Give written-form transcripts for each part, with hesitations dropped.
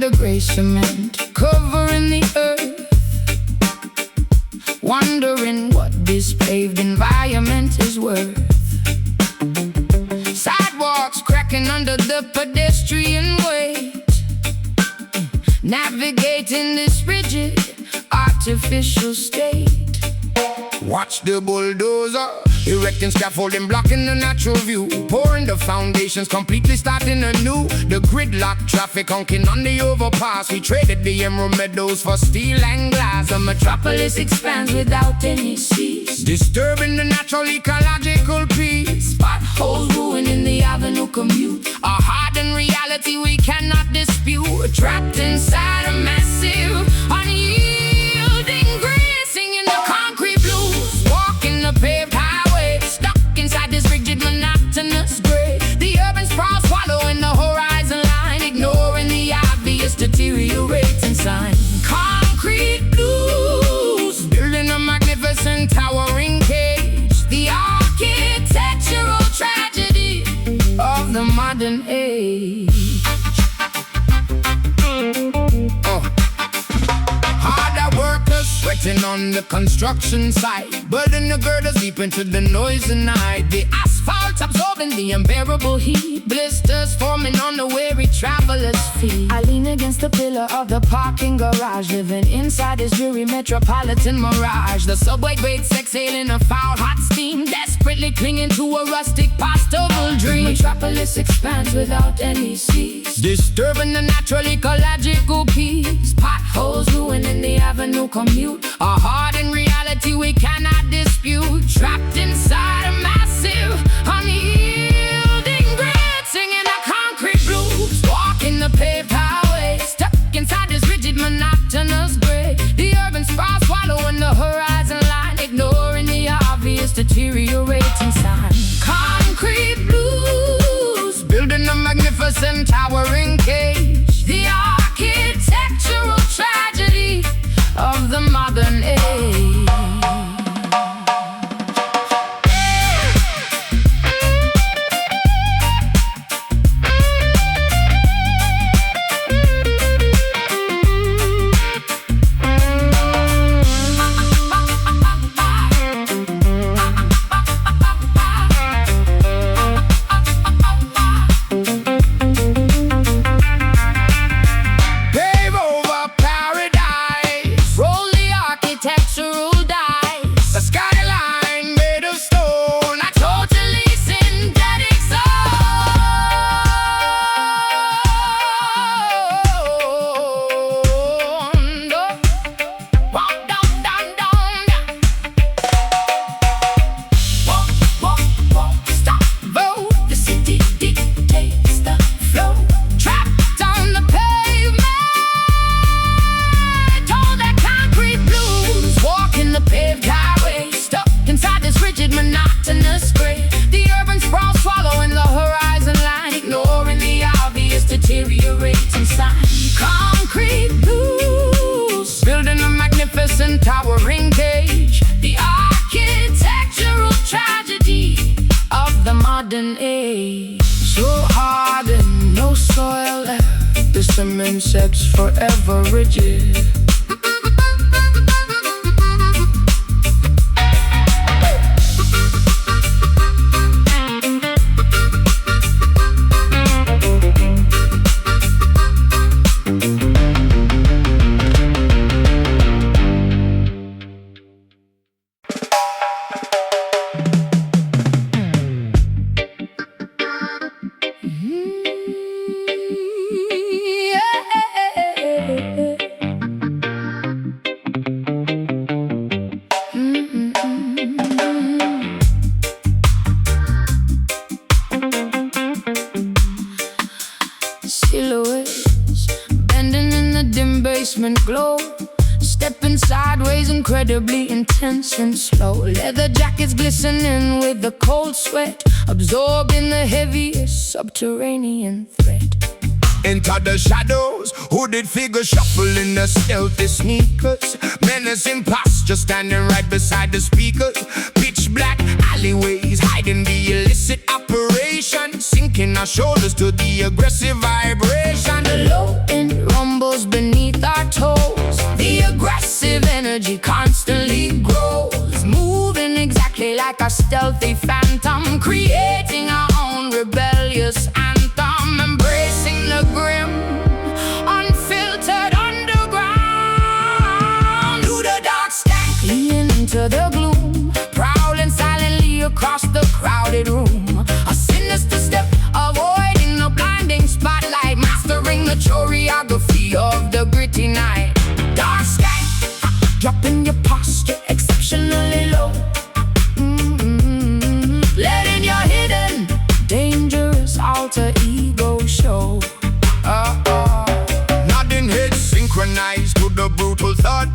the gray cement covering the earth, wondering what this paved environment is worth. Sidewalks cracking under the pedestrian weight, navigating this rigid, artificial state. Watch the bulldozer erecting scaffolding, blocking the natural view, pouring the foundations, completely starting anew. The gridlock traffic honking on the overpass. We traded the emerald meadows for steel and glass. The metropolis expands without any cease, disturbing the natural ecological peace. Potholes ruining the avenue commute, a hardened reality we cannot dispute. Trapped inside a massive, unyielding grid, singing the concrete blues, walking the paved highway, stuck inside this rigid, monotonous gray. The urban sprawl swallowing the horizon line, ignoring the obvious deteriorating sign. Concrete blues, building a magnificent towering cage, the architectural tragedy of the modern age. Harder workers sweating on the construction site, burden the girders deep into the noisy night. The asphalt absorbing the unbearable heat, blisters forming on the weary traveler's feet. I lean against the pillar of the parking garage, living inside this dreary metropolitan mirage. The subway grates exhaling a foul hot steam, desperately clinging to a rustic postable dream. Metropolis expands without any cease, disturbing the natural ecological peace. Potholes ruining the avenue commute, a hardened reality we cannot dispute. Trapped inside a massive, unyielding grid, singing the concrete blues, walking the paved highway, stuck inside this rigid, monotonous gray. The urban sprawl swallowing the horizon line, ignoring the obvious deteriorating sign. Concrete blues, building a magnificent towering cage, the architectural tragedy of the modern age. Monotonous gray, the urban sprawl swallowing the horizon line, ignoring the obvious deteriorating sign. Concrete blues, building a magnificent towering cage, the architectural tragedy of the modern age. So hard and no soil left, the cement sets forever rigid. Glow, stepping sideways, incredibly intense and slow. Leather jackets glistening with the cold sweat, absorbing the heaviest subterranean threat. enter the shadows. Hooded figures shuffling the stealthy sneakers. Menacing posture standing right beside the speakers. Pitch black alleyways hiding the illicit operation. Sinking our shoulders to the aggressive vibration. The low end rumbles beneath our toes. The aggressive energy constantly grows. Moving exactly like a stealthy phantom. Creating our own rebellious anthem. Embracing the grim, unfiltered underground. Through the dark stank, leaning into the gloom. Prowling silently across the crowded room. A sinister step, avoiding the blinding spotlight. Mastering the choreography of the gritty night. Dark skank, dropping your posture exceptionally low. Letting your hidden, dangerous alter ego show. Nodding heads synchronized to the brutal thud.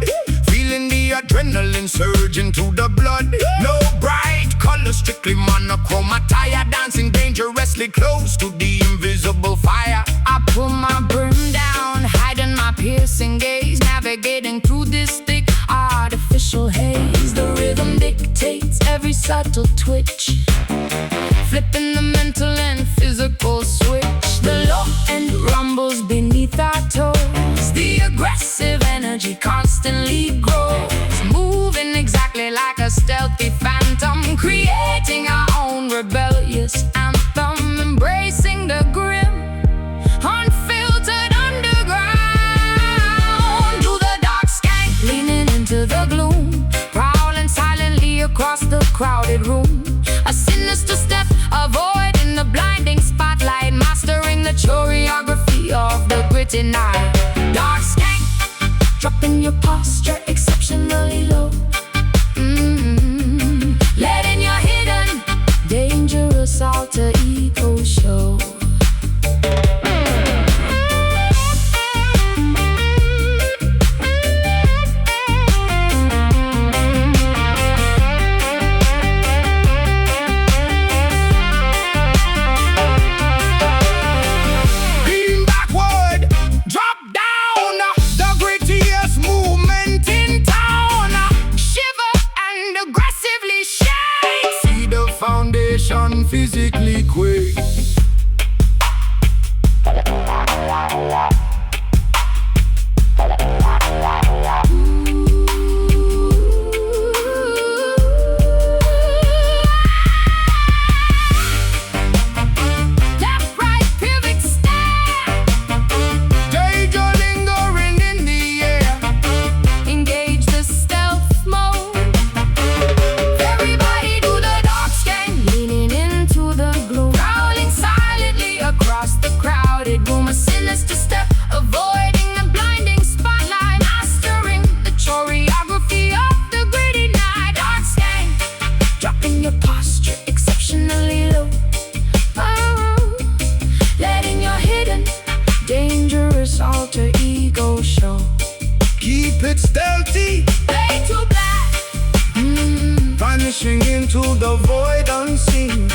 Feeling the adrenaline surge into the blood. No bright color, strictly monochrome attire. Dancing dangerously close to the invisible fire. I pull my brim down, hiding my piercing gaze. Navigating through this thick artificial haze. The rhythm dictates every subtle twitch. Flipping the mental and physical switch. The low end rumbles beneath our toes. The aggressive energy constantly grows. Moving exactly like a stealthy phantom. Creating our own rebellious anthem. Embracing the grim, unfiltered underground. To the dark skank, leaning into the gloom. Prowling silently across the crowded room. A sinister step, avoiding the blinding spotlight. Mastering the choreography of the gritty night. Dark skank, dropping your posture exceptionally low. Letting your hidden, dangerous alter ego show. Physically quick. Stealthy, fade to black, vanishing into the void unseen.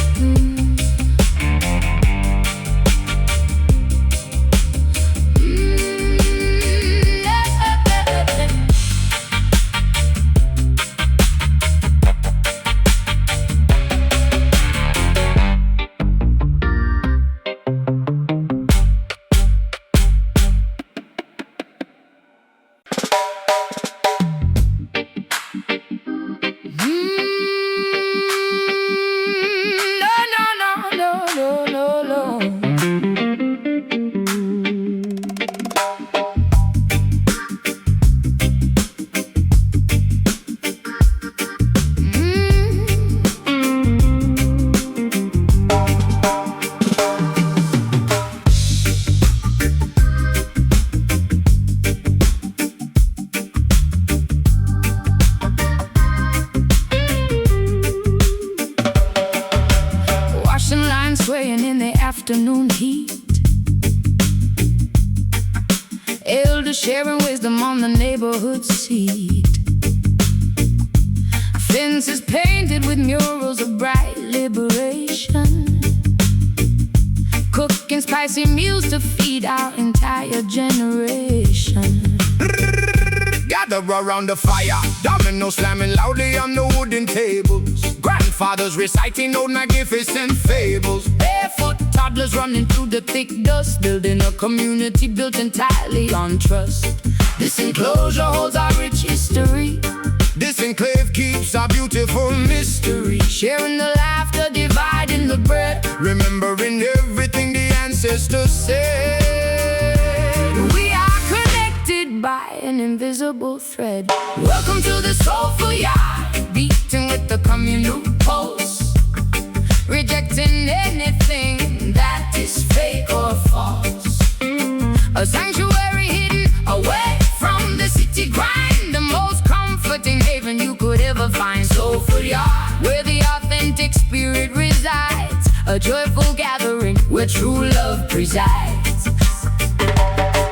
Swaying in the afternoon heat. Elders sharing wisdom on the neighborhood seat. Fences painted with murals of bright liberation. Cooking cooking spicy meals to feed our entire generation. Gather around the fire, domino slamming loudly on the wooden tables. Grandfathers reciting old magnificent fables. Barefoot toddlers running through the thick dust, building a community built entirely on trust. This enclosure holds our rich history. This enclave keeps our beautiful mystery. Sharing the laughter, dividing the bread, remembering everything the ancestors said. We are connected by an invisible thread. Welcome to the soulful yard, beating with the communal pulse, rejecting anything that is fake or false. A sanctuary hidden away from the city grind, the most comforting haven you could ever find. Soulful yard, where the authentic spirit resides, a joyful gathering where true love presides.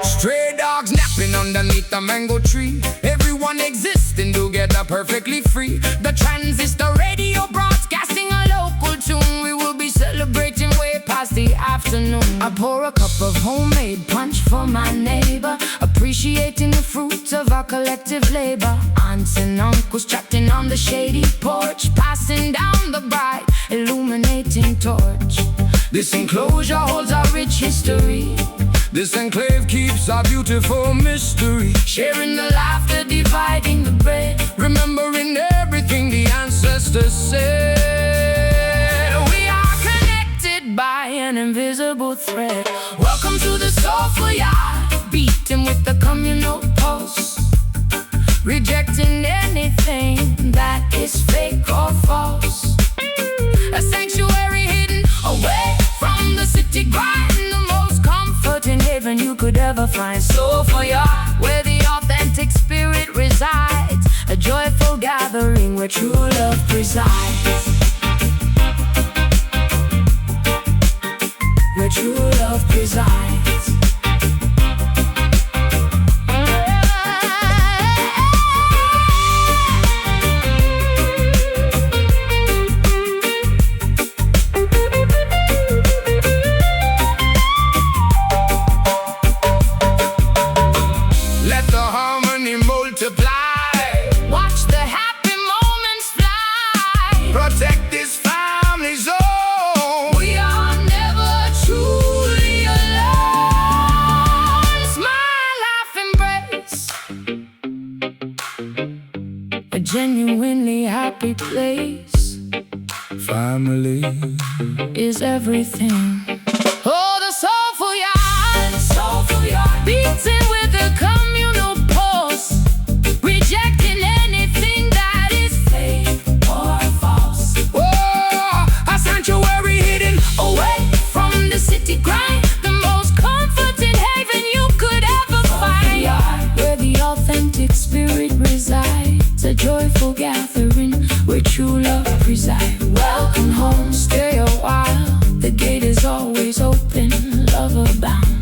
Stray dogs napping underneath the mango tree, everyone existing together perfectly free. The transistor radio broadcasting a local tune, we will be celebrating way past the afternoon. I pour a cup of homemade punch for my neighbor, appreciating the fruits of our collective labor. Aunts and uncles chatting on the shady porch, passing down the bright illuminating torch. This enclosure holds our rich history. This enclave keeps our beautiful mystery. Sharing the laughter, dividing the bread, remembering everything the ancestors said. We are connected by an invisible thread. Welcome to the soulful yard, beating with the communal pulse, rejecting anything that is fake or false. A sanctuary hidden away from the city grind, the most comforting haven you could ever find. Soulful yard, where the authentic spirit resides, a joyful gathering where true love presides. Where true love presides. Watch the happy moments fly, protect this family zone. We are never truly alone. Smile, laugh, embrace, a genuinely happy place. Family is everything. Oh, the soulful yard, beating with the communal pulse, rejecting anything that is fake or false. Oh, a sanctuary hidden away from the city grind, the most comforting haven you could ever find. Where the authentic spirit resides, a joyful gathering where true love presides. Welcome home, stay a while, the gate is always open, love abounds.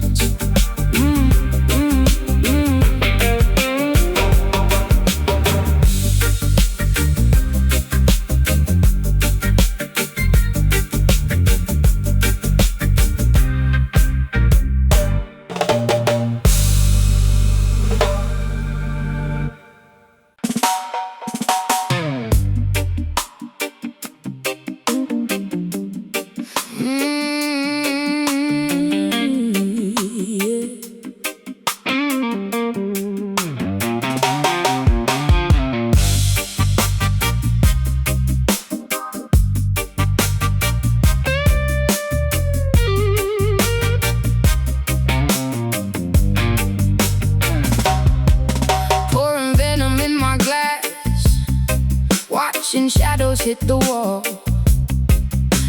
Watching shadows hit the wall,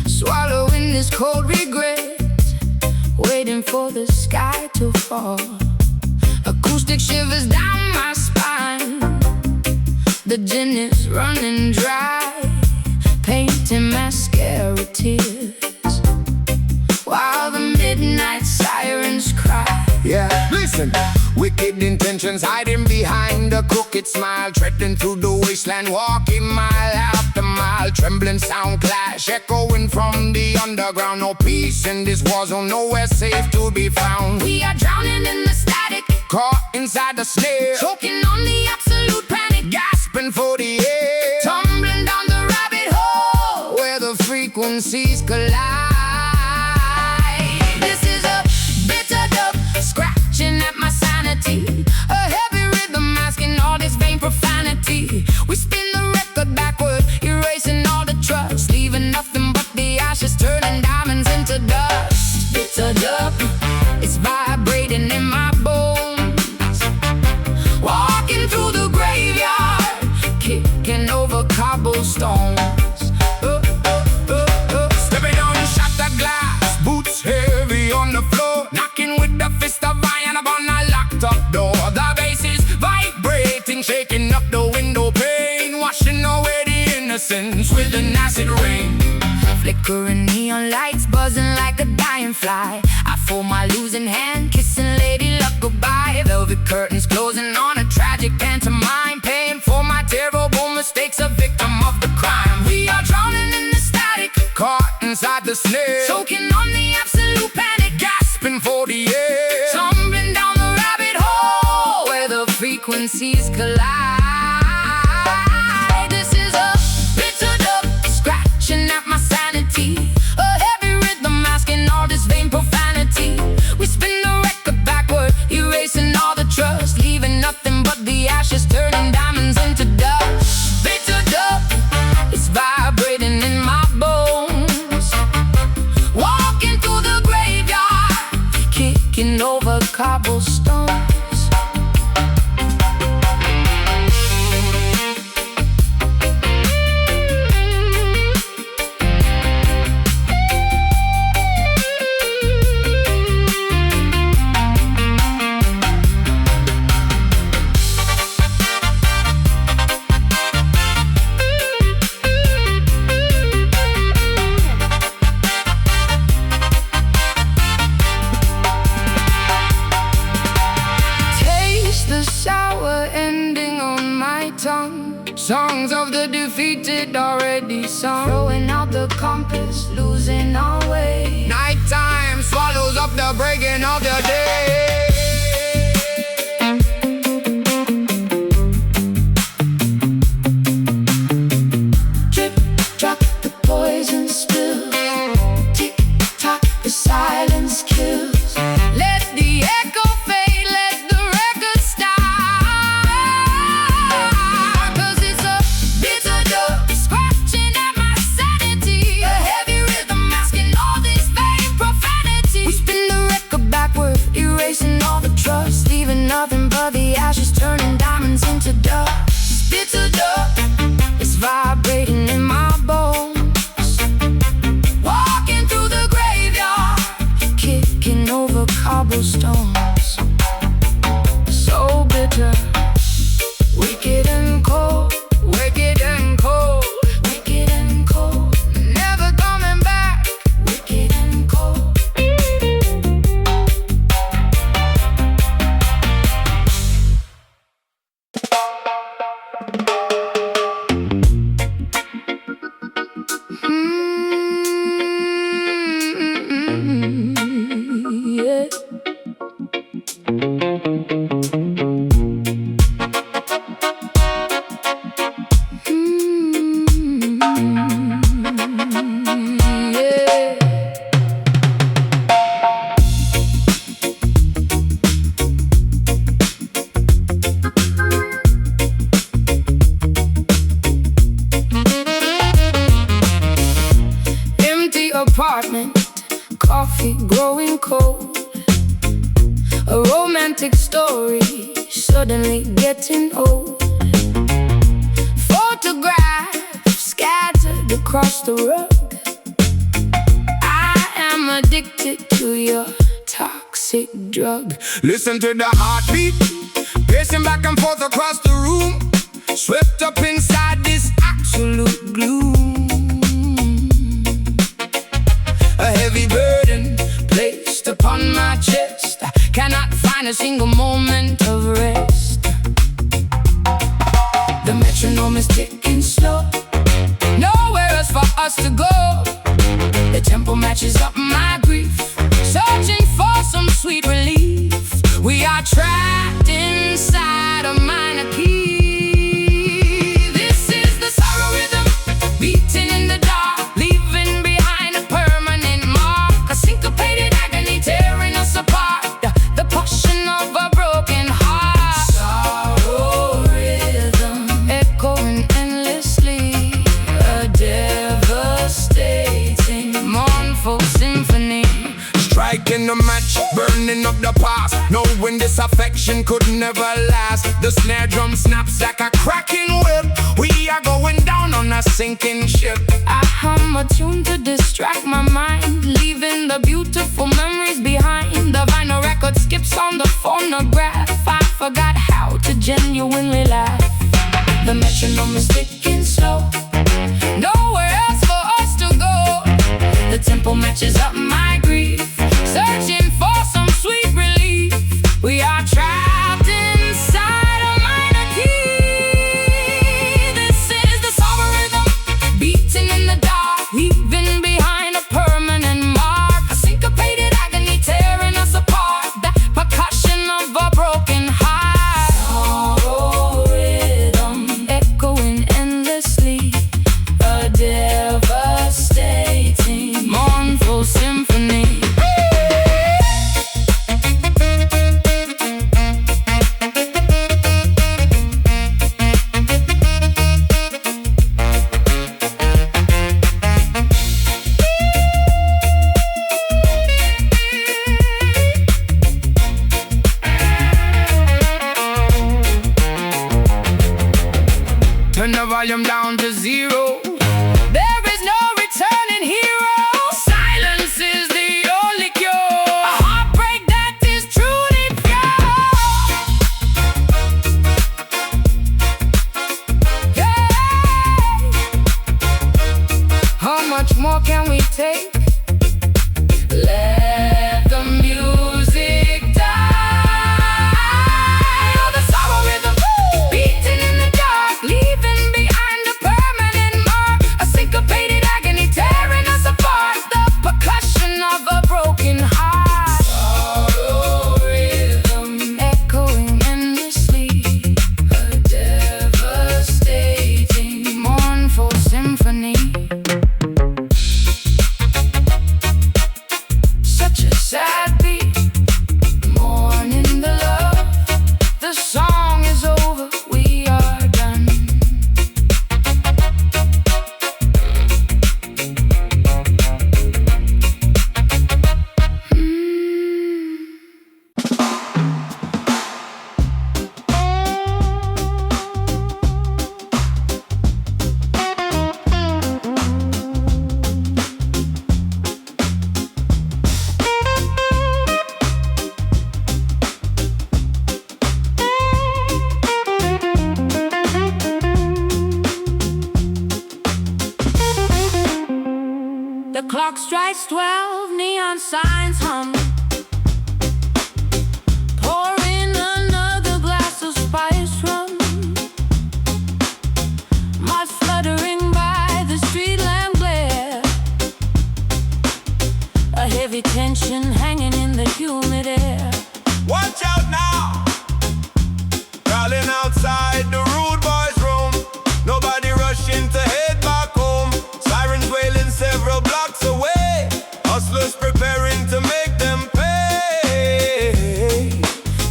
swallowing this cold regret, waiting for the sky to fall. Acoustic shivers down my spine, the gin is running dry, painting mascara tears, while the midnight sirens cry. Yeah, listen. Wicked intentions hiding behind a crooked smile, treading through the wasteland, walking mile after mile. Trembling sound clash, echoing from the underground. No peace in this war zone, nowhere safe to be found. We are drowning in the static, caught inside the snare, choking on the absolute panic, gasping for the air, tumbling down the rabbit hole where the frequencies collide. This is a bitter dub, scratching at my sanity, a heavy rhythm masking all this vain profanity. We spin the record backward, erasing all the trust, leaving nothing but the ashes, turning diamonds into dust. Bitter dub, it's vibrating in my bones, walking through the graveyard, kicking over cobblestones. Stepping on shattered glass, boots heavy on the floor, knocking with the fist of iron upon a locked up door. The bass is vibrating, shaking up the window pane, washing away the innocence with an acid rain. Flickering neon lights, buzzing like a dying fly. I fold my losing hand, kissing Lady Luck goodbye. Velvet curtains closing on a tragic pantomime, paying for my terrible mistakes, a victim of the crime. We are drowning in the static, caught inside the snare, choking on the absolute panic, gasping for the air, tumbling down the rabbit hole where the frequencies collide. This is a bitter dub, scratching at my sanity, a heavy rhythm masking all this vain profanity. We spin the record backward, erasing all the trust, leaving nothing but the ashes, turning diamonds into dust. Bitter dub, it's vibrating in my bones, walking through the graveyard, kicking over cobblestones. Sour ending on my tongue, songs of the defeated already sung, throwing out the compass, losing our way. Nighttime swallows up the breaking of the day. Drip, drop, the poison spill, tick tock, the silence kills. Let the echo fade, let the record stop, 'cause it's a bitter dub, scratching at my sanity, a heavy rhythm masking all this vain profanity. We spin the record backward, erasing all the trust, leaving nothing but the ashes, turning diamonds into dust. Bitter dub, it's vibrating in my bones, walking through the graveyard, kicking over cobblestones. So bitter, wicked and cold, Wicked and cold, wicked and cold, never coming back. wicked and cold. Yeah. Yeah. Empty apartment, coffee growing cold, a romantic story suddenly getting old. Photographs scattered across the rug. I am addicted to your toxic drug. Listen to the heartbeat, pacing back and forth across the room, swept up inside this absolute gloom. A heavy burden placed upon my chest, I cannot find find a single moment of rest. The metronome is ticking slow, nowhere else for us to go. The tempo matches up my grief, searching for some sweet relief. We are trapped inside a minor key. This is the sorrow rhythm, beating in the dark, leaving behind a permanent mark. A syncopated agony tearing us apart, the passion of a broken heart. Sorrow rhythm, echoing endlessly, a devastating, mournful symphony. Striking a match, burning up the past, knowing this affection could never last. The snare drum snaps like a cracking whip. We are going down on a sinking ship. I hum a tune to distract my mind, leaving the beautiful memories behind. The vinyl record skips on the phonograph. I forgot how to genuinely laugh. The metronome is ticking slow, nowhere else for us to go. The tempo matches up my grief, searching for some sweet relief. We are trapped inside a minor key. This is the sorrow rhythm, beating in the dark, leaving behind a permanent mark. A syncopated agony tearing us apart, the percussion of a broken heart. Sorrow rhythm, echoing endlessly, a devastating, mournful symphony. Turn the volume down to zero. There is no returning hero. Silence is the only cure. A heartbreak that is truly pure. Yeah. How much more can we take? Let the music die. Oh, the sorrow rhythm, beating in the dark, leaving behind a permanent mark. A syncopated agony tearing us apart, the percussion of a broken heart. Sorrow rhythm, echoing endlessly, a devastating, mournful symphony. Such a sad beat, mourning the love. The song is over, we are done. The clock strikes 12, neon signs hum. Pour in another glass of spice rum. Moths fluttering by the street lamp glare. A heavy tension hanging in the humid air. Watch out now! Crawling outside the rude boys' room. Nobody rushing to head back home. Sirens wailing several blocks away. Hustlers preparing to make them pay.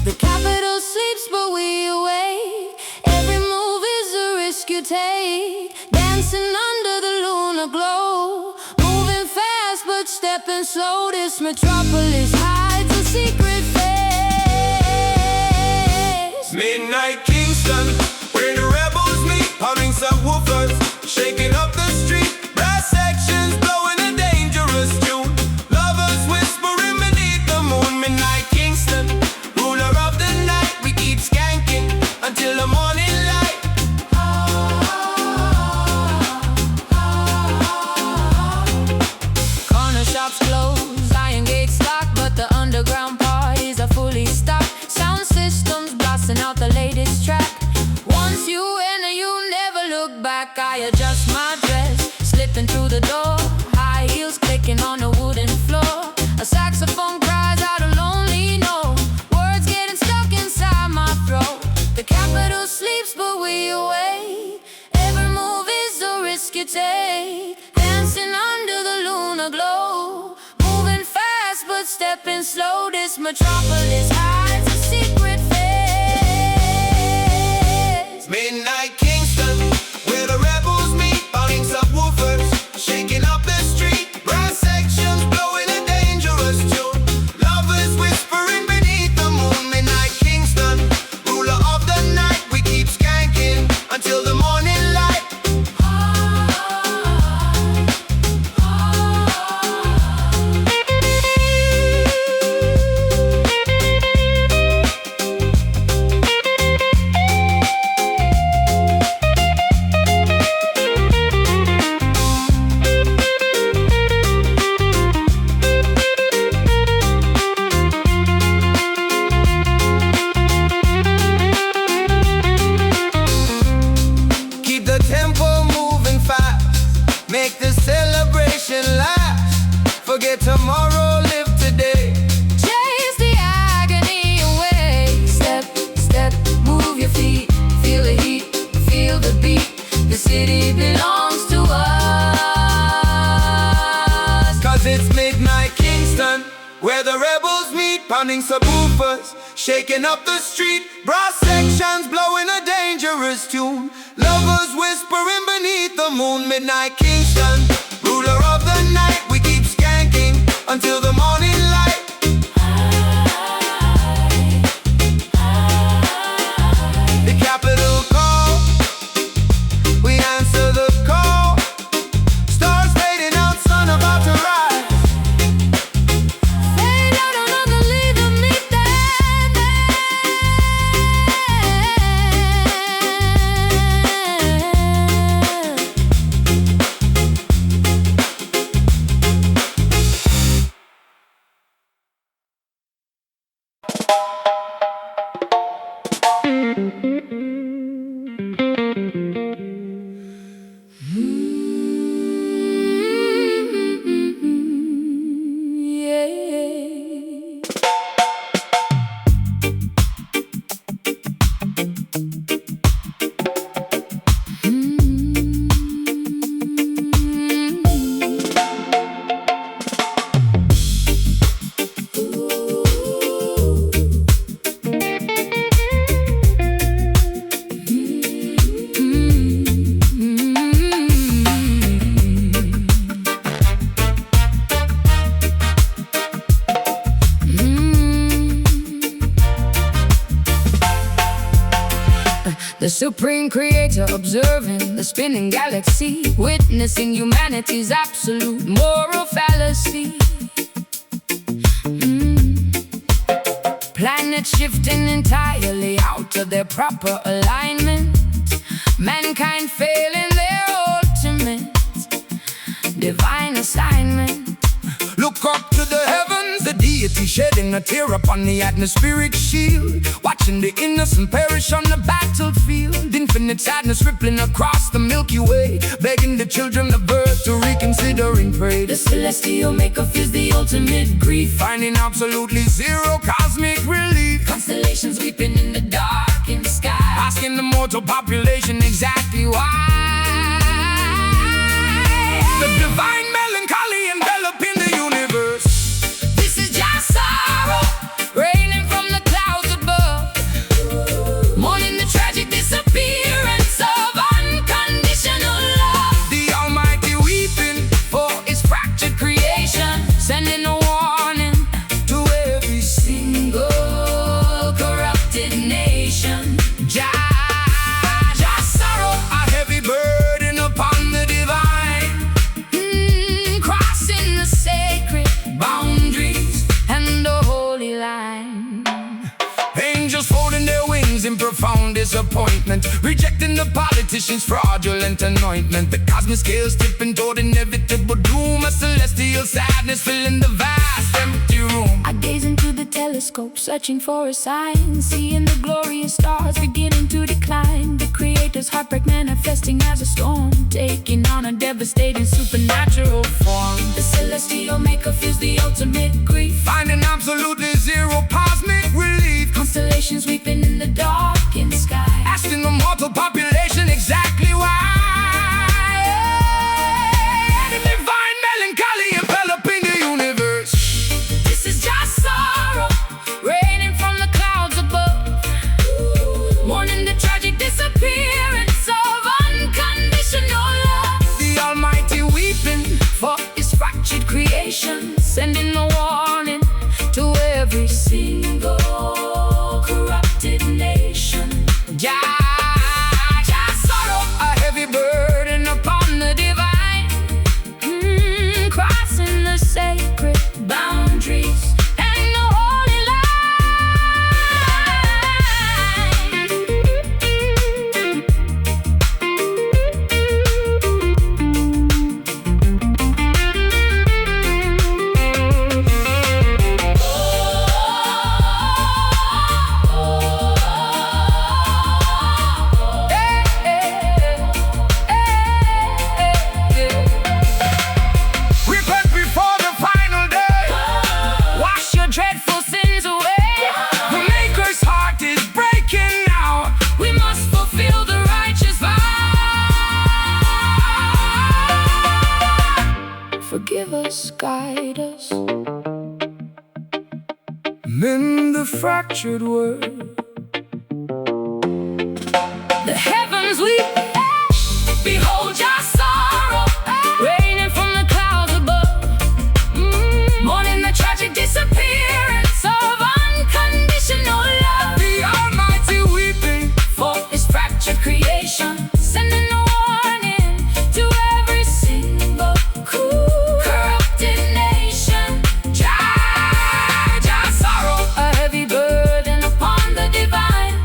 The capital sleeps but we awake. Every move is a risk you take. Dancing under the lunar glow. Moving fast but stepping slow. This metropolis hides a secret face. Midnight Kingston, where the rebels meet. Humming subwoofers, shaking up the street. Brass sections blowing a dangerous tune. Lovers whispering beneath the moon. Midnight Kingston, ruler of the night. We keep skanking until the morning light. Corner shops close, iron gates locked, but the underground parties are fully stocked. adjust my dress, slipping through the door, high heels clicking on the wooden floor. A saxophone cries out a lonely note, words getting stuck inside my throat. The capital sleeps but we awake, every move is a risk you take. Dancing under the lunar glow, moving fast but stepping slow. This metropolis hides a secret face. Midnight Kingston, where the rebels meet, pounding subwoofers, shaking up the street. Brass sections blowing a dangerous tune, lovers whispering beneath the moon. Midnight Kingston, ruler of the night, we keep skanking until the morning light. Keep the tempo moving fast, make the celebration last. Forget tomorrow, live today. Chase the agony away. Step, step, move your feet. Feel the heat, feel the beat. The city belongs to us. Cause it's Midnight Kingston, where the rebels meet, pounding subwoofers, shaking up the street. Brass sections blowing a dangerous tune, lovers whispering beneath the moon. Midnight Kingston, ruler of the night, we keep skanking until the morning light. The capital call, we answer the call. Stars fading out, sun about to rise. Fade out another lead to meet them. The supreme creator observing the spinning galaxy, witnessing humanity's absolute moral fallacy. Planets shifting entirely out of their proper alignment, mankind failing their ultimate divine assignment. Look up to the heavens, the deity shedding a tear upon the atmospheric shield, watching the innocent perish on the battlefield. Infinite sadness rippling across the Milky Way, begging the children of earth to reconsider and pray. The celestial maker feels the ultimate grief, Finding absolutely zero cosmic relief. constellations weeping in the darkened sky, Asking the mortal population exactly why. The divine melancholy enveloping the universe. this is just sorrow, Raining from the clouds above, mourning the tragic disappearance of unconditional love. The Almighty weeping for His fractured creation, sending a warning to every single Corrupted nation, just sorrow, a heavy burden upon the divine. crossing the sacred Boundaries, and the holy line. angels folding their wings in profound disappointment, rejecting the politicians' fraudulent anointment. The cosmic scales tipping toward inevitable doom, a celestial sadness filling the vast empty room. I gaze into the telescope, searching for a sign, seeing the glorious stars beginning to decline. The Creator's heartbreak manifesting as a storm, taking on a devastating supernatural form. The celestial maker feels the ultimate grief, finding absolutely zero cosmic relief. Constellations weeping in the darkened sky, asking the mortal population exactly why. The divine melancholy enveloping the universe. This is just sorrow raining from the clouds above, mourning the tragic disappearance of unconditional love. The Almighty weeping for His fractured creation, sending a warning to every single corrupted nation. Just sorrow, a heavy burden upon the divine, crossing the sacred boundaries and the holy line. repent before the final day. Wash your dreadful sins away. The Maker's heart is breaking now. We must fulfill the righteous vow. Forgive us, guide us, Mend the fractured word. the heavens weep. Behold your sorrow raining from the clouds above, mourning the tragic disappearance of unconditional love. The Almighty weeping For His fractured creation, sending a warning to every single corrupted nation. just sorrow, A heavy burden upon the divine,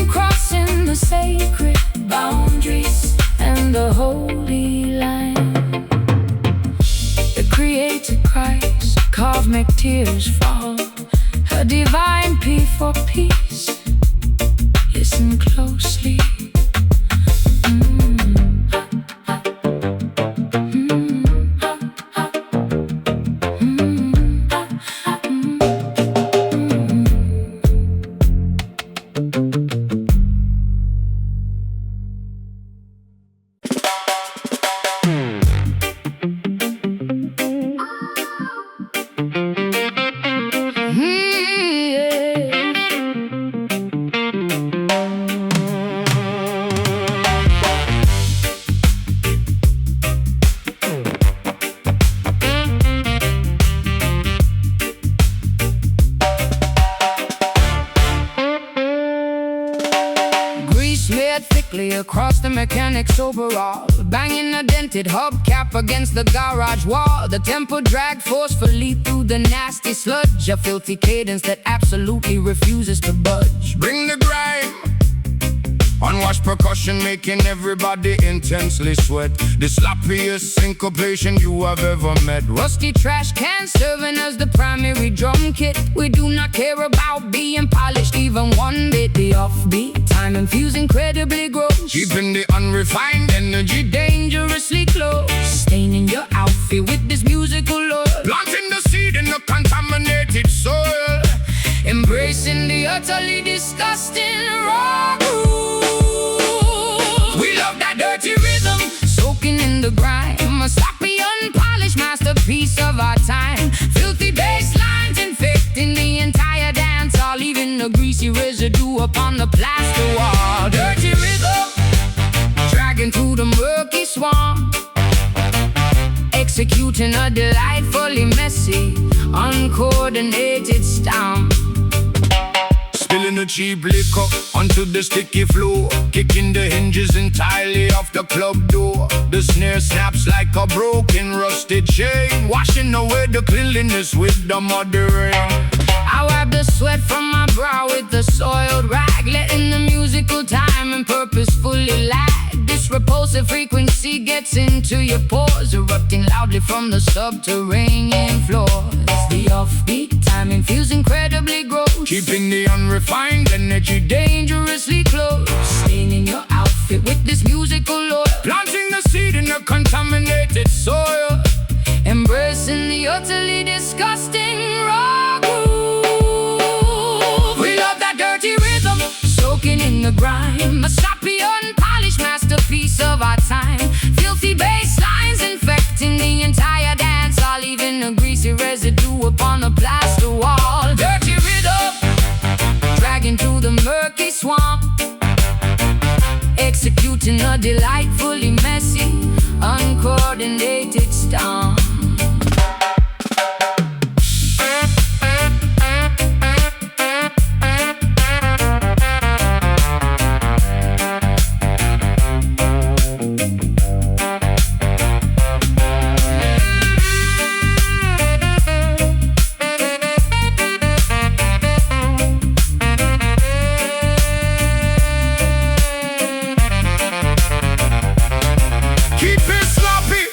crossing the sacred boundaries and the holy line. The created Christ, cosmic tears fall, a divine plea for peace. Listen closely. smeared thickly across the mechanic's overall, banging a dented hubcap against the garage wall. The tempo dragged forcefully through the nasty sludge, a filthy cadence that absolutely refuses to budge. Bring the grime, unwashed percussion making everybody intensely sweat. The sloppiest syncopation you have ever met. Rusty trash cans serving as the primary drum kit. We do not care about being polished even one bit. The offbeat time infused incredibly gross, keeping the unrefined energy dangerously close. Staining your outfit with this musical oil, planting the seed in the contaminated soil, embracing the utterly disgusting raw groove. We love that dirty rhythm, soaking in the grime, a sloppy, unpolished masterpiece of our time. Filthy bass lines infecting the entire dance hall, leaving a greasy residue upon the plaster wall. Dirty rhythm, dragging through the murky swamp, executing a delightfully messy, uncoordinated stomp. Spilling the cheap liquor onto the sticky floor, kicking the hinges entirely off the club door. The snare snaps like a broken rusted chain, washing away the cleanliness with the muddy rain. I wipe the sweat from my brow with the soiled rag, letting the musical time and purposefully lag. This repulsive frequency gets into your pores, erupting loudly from the subterranean floors. The offbeat timing feels incredibly gross. Keeping the unrefined energy dangerously close. Staining your outfit with this musical oil. Planting the seed in a contaminated soil. Embracing the utterly disgusting raw groove. We love that dirty rhythm, Soaking in the grime, a sloppy, unpolished masterpiece of our time. Filthy bass lines infecting the entire dance, all leaving a greasy residue upon the plaster wall. dirty rhythm. Dragging through the murky swamp, executing a delightfully messy, uncoordinated stomp. Keep it sloppy,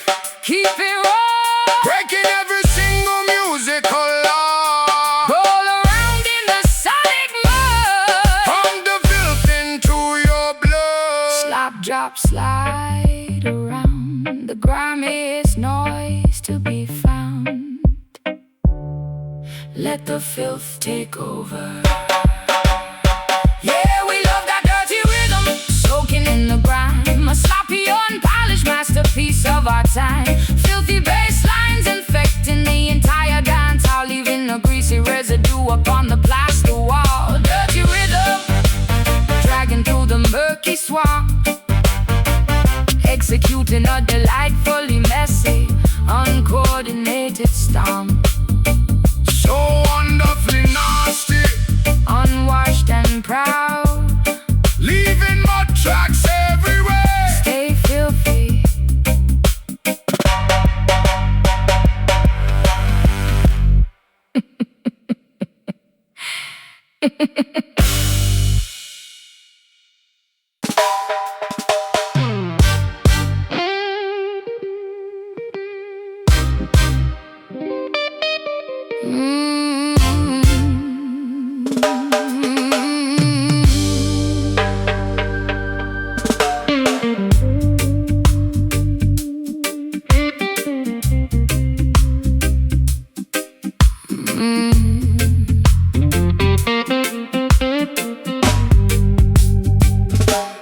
Keep it raw, breaking every single musical law. roll around in the solid mud. From the filth into your blood. Slop, drop, slide around, the grimiest noise to be found. Let the filth take over. Yeah, we love that dirty rhythm. Soaking in the grime, a sloppy, unpolished masterpiece of our time. Filthy bass lines infecting the entire dance hall, leaving a greasy residue upon the plaster wall. Dirty rhythm, dragging through the murky swamp, executing a delightfully messy, uncoordinated stomp. So wonderfully nasty, Unwashed and proud, leaving mud tracks everywhere. stay filthy.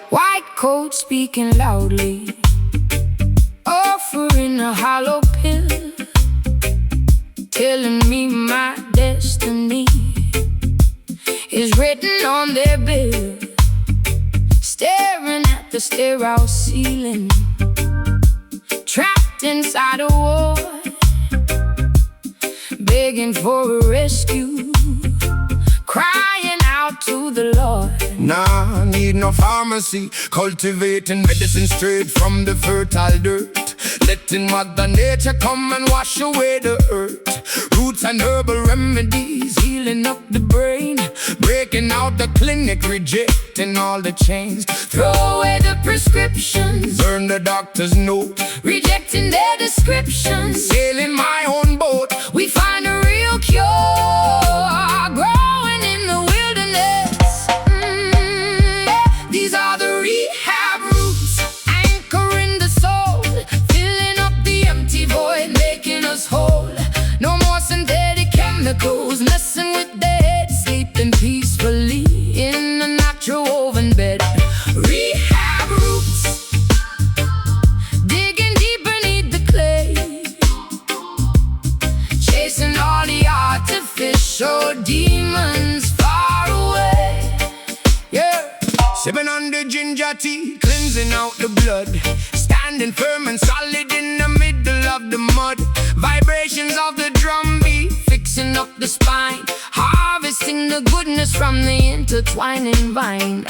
White coat speaking loudly, offering a hollow pill, telling me my destiny is written on their bill. Staring at the sterile ceiling, trapped inside a war, begging for a rescue, crying out to the Lord. Nah, need no pharmacy. Cultivating medicine straight from the fertile dirt. Letting Mother Nature come and wash away the earth. Roots and herbal remedies, healing up the brain. Breaking out the clinic, rejecting all the chains. Throw away the prescriptions, Burn the doctor's note. rejecting their descriptions. Sailing my own boat. We find a real cure growing in the wilderness. These are the rehab roots, anchoring the soul, filling up the empty void, making us whole. No more synthetic chemicals messing with the head, sleeping peacefully in a natural woven bed. Rehab roots, digging deep beneath the clay, chasing all the artificial demons far away. Yeah. Sipping on the ginger tea, cleansing out the blood. Standing firm and solid in the middle of the mud. Vibrations of the drum beat, Fixing up the spine, harvesting the goodness from the intertwining vine.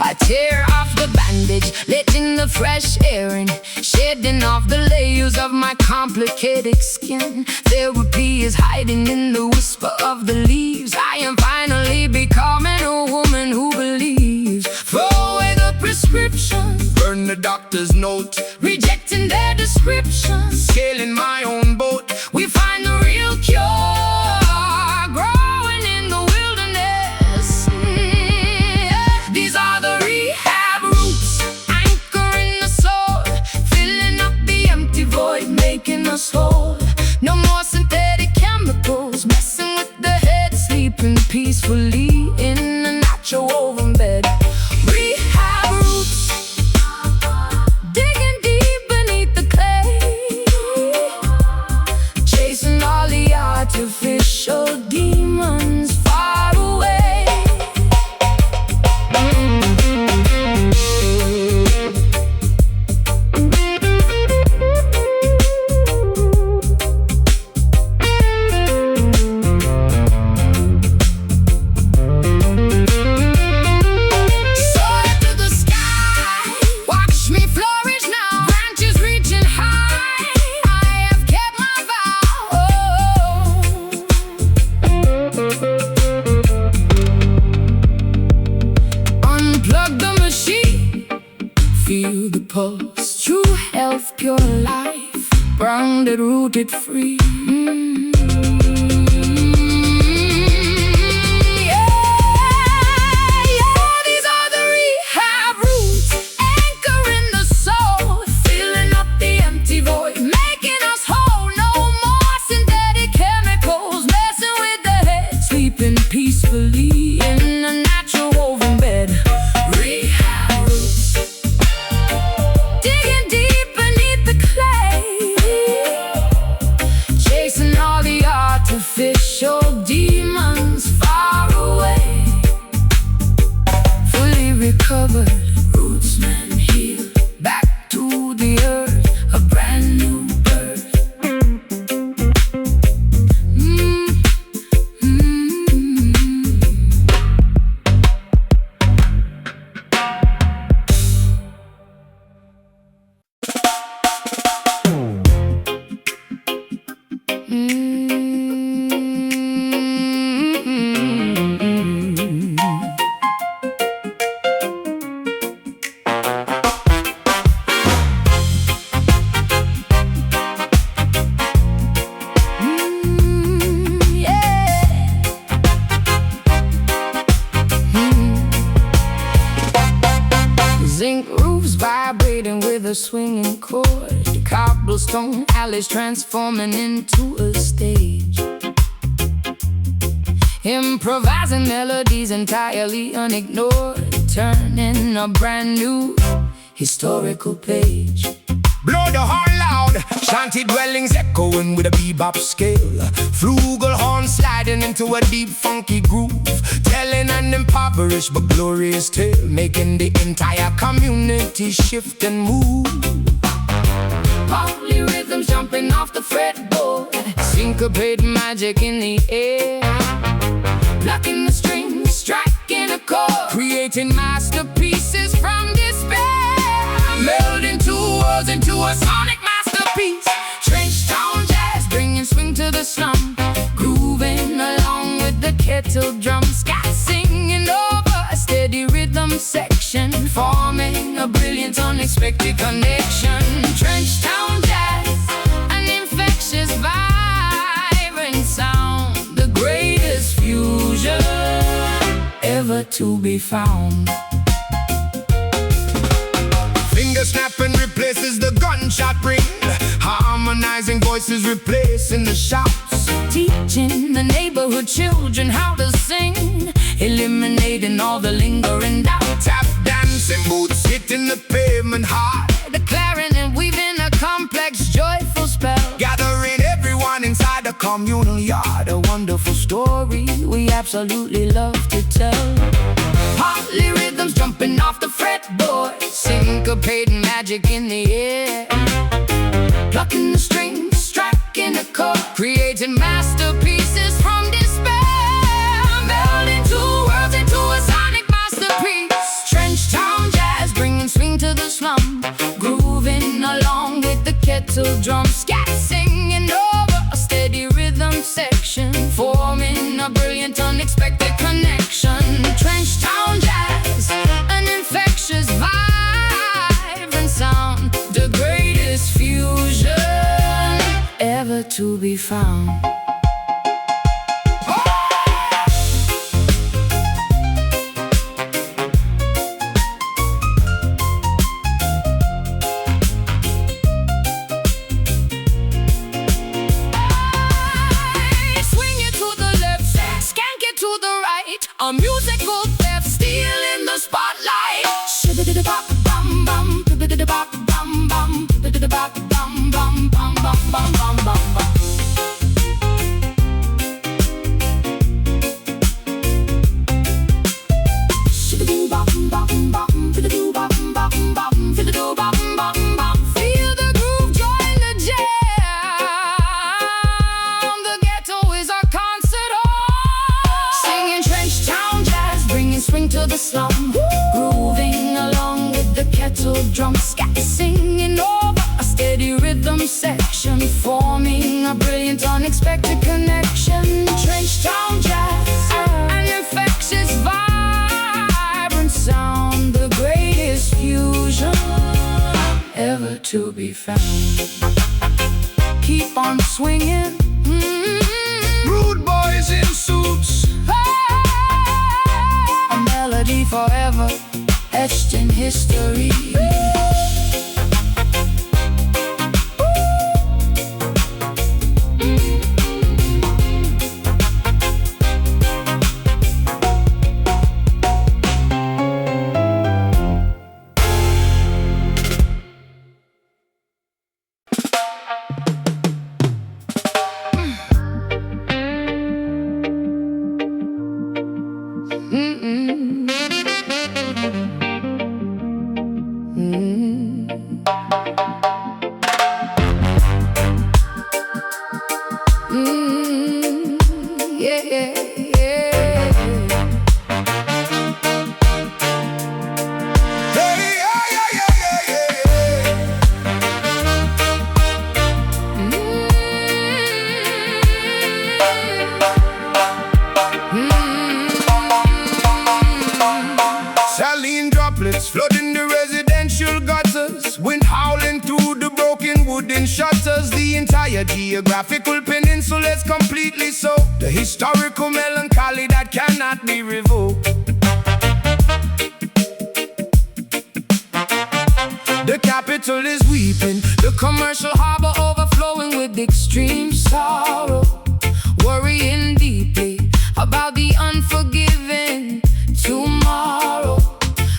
I tear off the bandage, letting the fresh air in, shedding off the layers of my complicated skin. Therapy is hiding in the whisper of the leaves. I am finally becoming a woman who believes. Throw away the prescriptions, burn the doctor's note. rejecting their descriptions. Sailing my own boat. We find the real cure growing pulse, true health, pure life, grounded, rooted, free. These are the rehab roots, anchoring the soul, filling up the empty void, making us whole. No more synthetic chemicals messing with the head, sleeping peacefully in a natural woven bed. Rehab roots, digging deep beneath the clay, chasing all the artificial demons far away. Fully recovered, rootsmen heal, back to the earth, a brand new birth. Zinc roofs vibrating with a swinging chord, cobblestone alleys transforming into a stage, improvising melodies entirely unignored, turning a brand new historical page. Blow the horn loud, shanty dwellings echoing with a bebop scale, flugel horn sliding into a deep funky groove, telling an impoverished but glorious tale, making the entire community shift and move. Poly rhythms jumping off the fretboard, syncopate magic in the air, plucking the strings, striking a chord, Creating masterpieces from despair, melding two worlds into a sonic masterpiece. Trench town jazz, bringing swing to the slum, grooving along with the kettle drum, scat singing over a steady rhythm section, forming a brilliant unexpected connection. Trench town jazz, an infectious vibrant sound, the greatest fusion ever to be found. Finger snapping replaces the gunshot ring, harmonizing voices replacing the shouts, Teaching the neighborhood children how to sing, eliminating all the lingering doubt. tap dancing boots hitting the pavement hard, Declaring and weaving a complex, joyful spell, gathering everyone inside a communal yard. a wonderful story we absolutely love to tell. Partly rhythms jumping off the fretboard, syncopating magic in the air, plucking the strings, striking a chord, Creating masterpieces from despair, melding two worlds into a sonic masterpiece. Trench town jazz, bringing swing to the slum, grooving along with the kettle drum, scat singing over a steady rhythm section, forming a brilliant unexpected connection. Trench town jazz, an infectious vibrant sound, the greatest fusion ever to be found. Swing it to the left, skank it to the right, a musical theft stealing the spotlight. Shibidi-bop-bum bum, bibidi-bop-bum bum, bibidi-bop-bum bum bum bum bum bum bum bum. Shibidi-bop-bum bum, bibidi-bop-bum bum, bibidi-bop-bum bum. Feel the groove, join the jam. The ghetto is our concert hall. Singing trench town jazz, bringing swing to the slum, grooving along with the kettle drum, scat singing over a steady rhythm section, forming a brilliant unexpected connection. Trench town jazz, an infectious vibrant sound, the greatest fusion found. Keep on swinging. Rude boys in suits. A melody forever etched in history. Yeah, yeah, yeah. Hey, yeah, yeah, yeah, yeah, yeah. Saline droplets flooding the residential gutters. Wind howling through the broken wooden shutters. The entire geographical peninsula is completely so. The historical melancholy that cannot be revoked. The capital is weeping. The commercial harbor overflowing with extreme sorrow. Worrying deeply about the unforgiving tomorrow.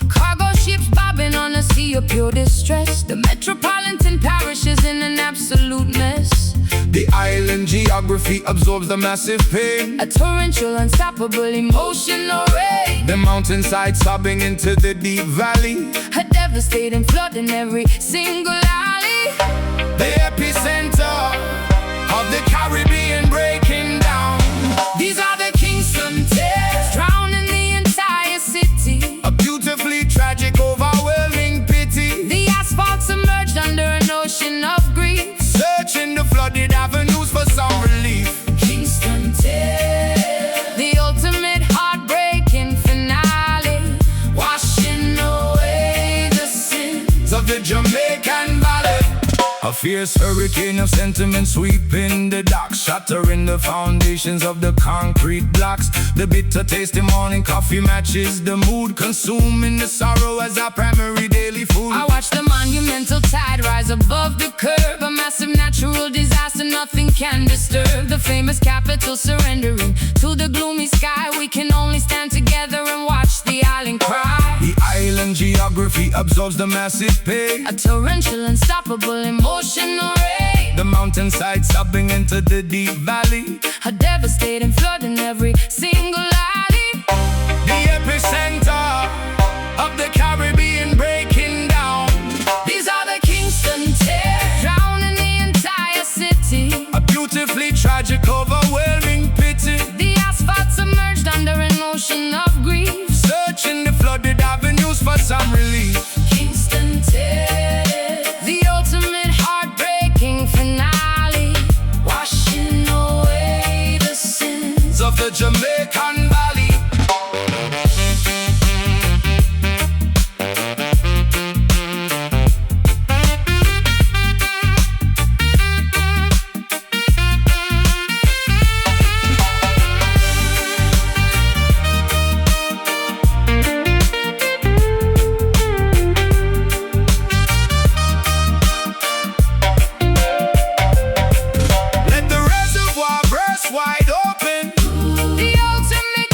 Cargo ships bobbing on a sea of pure distress. The metropolitan parish is in an absolute mess. The island geography absorbs the massive pain. A torrential, unstoppable, emotional rain. The mountainside sobbing into the deep valley. A devastating flood in every single alley. The epicenter of the Caribbean breaking down. These are the Kingston tears, drowning the entire city. A beautifully tragic, overwhelming pity. The asphalt submerged under an ocean of grief. Searching the flooded avenues for some relief. Kingston tears, the ultimate heartbreaking finale. Washing away the sins Of the Jamaican Valley. A fierce hurricane of sentiment sweeping the docks, shattering the foundations of the concrete blocks. The bitter tasty morning coffee matches the mood, consuming the sorrow as our primary daily food. I watch the monumental tide rise above the curve. A massive natural disaster nothing can disturb. The famous capital surrendering to the gloomy sky. We can only stand together and watch the island cry. The island geography absorbs the massive pain. A torrential, unstoppable, emotional rain. The mountainside sobbing into the deep valley. A devastating flood in every single alley. The epicenter of the Caribbean breaking down. These are the Kingston tears, drowning the entire city. A beautifully tragic, overwhelming pity. The asphalt submerged under an ocean of grief. Searching the flooded avenues for some relief. Kingston tears, the ultimate heartbreaking finale. Washing away the sins Of the Jamaican Valley. Let the reservoir burst wide open. The ultimate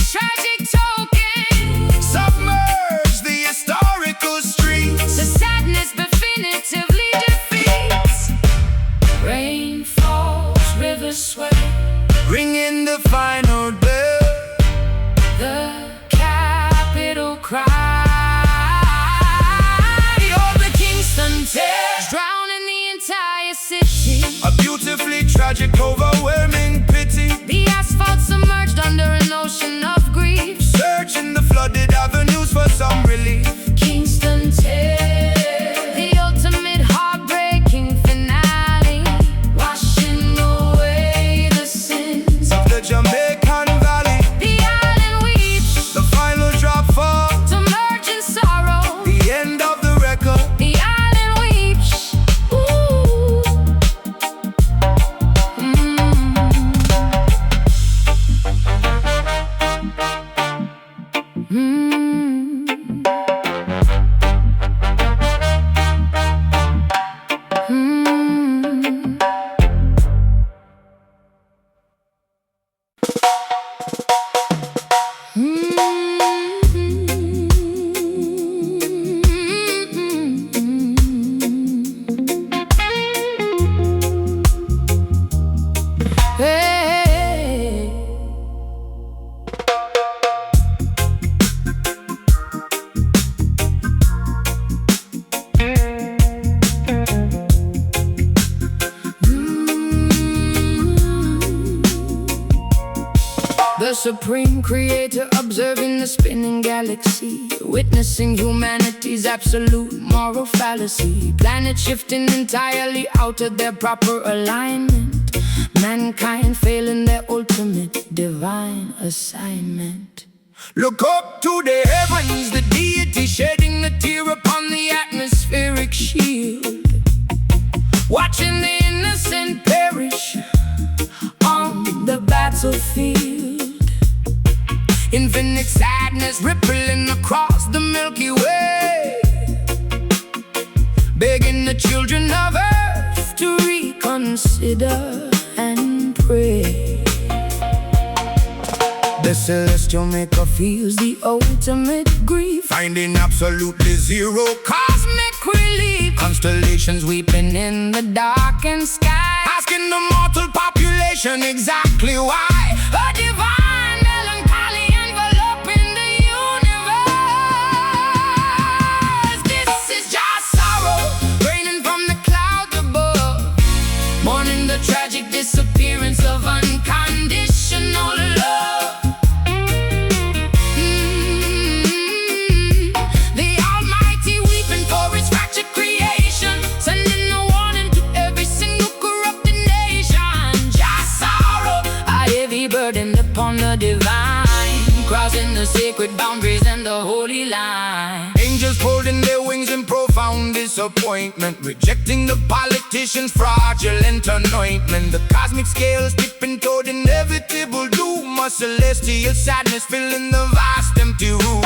The supreme creator observing the spinning galaxy, witnessing humanity's absolute moral fallacy. Planets shifting entirely out of their proper alignment, mankind failing their ultimate divine assignment. Look up to the heavens, the deity shedding a tear upon the atmospheric shield, watching the innocent perish on the battlefield. Infinite sadness rippling across the Milky Way, begging the children of Earth to reconsider and pray. The celestial maker feels the ultimate grief, finding absolutely zero cosmic relief. Constellations weeping in the darkened sky, asking the mortal population exactly why. A divine melancholy enveloping the universe. This is just sorrow raining from the clouds above, mourning the tragic disappearance of unconditional love. The Almighty weeping for His fractured creation, sending a warning to every single corrupted nation. Just sorrow, a heavy burden upon the divine, crossing the sacred boundaries and the holy line. Angels folding their wings in profound disappointment, rejecting the politicians' fraudulent anointment. The cosmic scales tipping toward inevitable doom, a celestial sadness filling the vast empty room.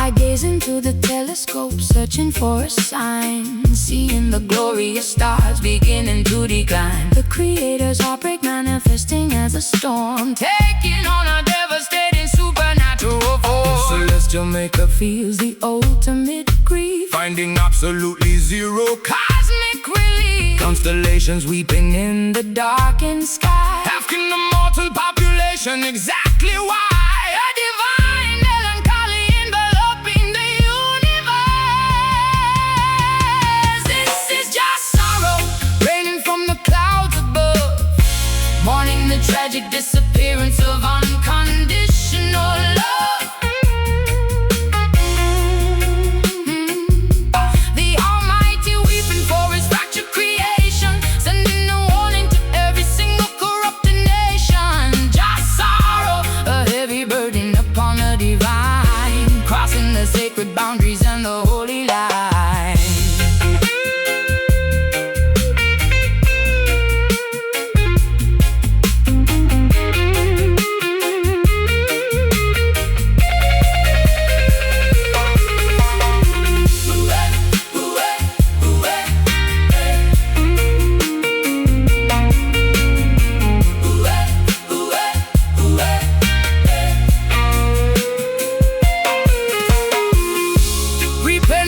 I gaze into the telescope, searching for a sign, seeing the glorious stars beginning to decline. The Creator's heartbreak manifesting as a storm, taking on a devastating supernatural force. Celestial maker Feels the ultimate grief, finding absolutely zero cosmic relief. Constellations weeping In the darkened sky, asking the mortal population exactly why. a divine melancholy enveloping the universe. This is just sorrow Raining from the clouds above, mourning the tragic disappearance of unconditional love. The Almighty weeping for His fractured creation, sending a warning to every single corrupted nation. Just sorrow, a heavy burden upon the divine, crossing the sacred boundaries and the holy line. repay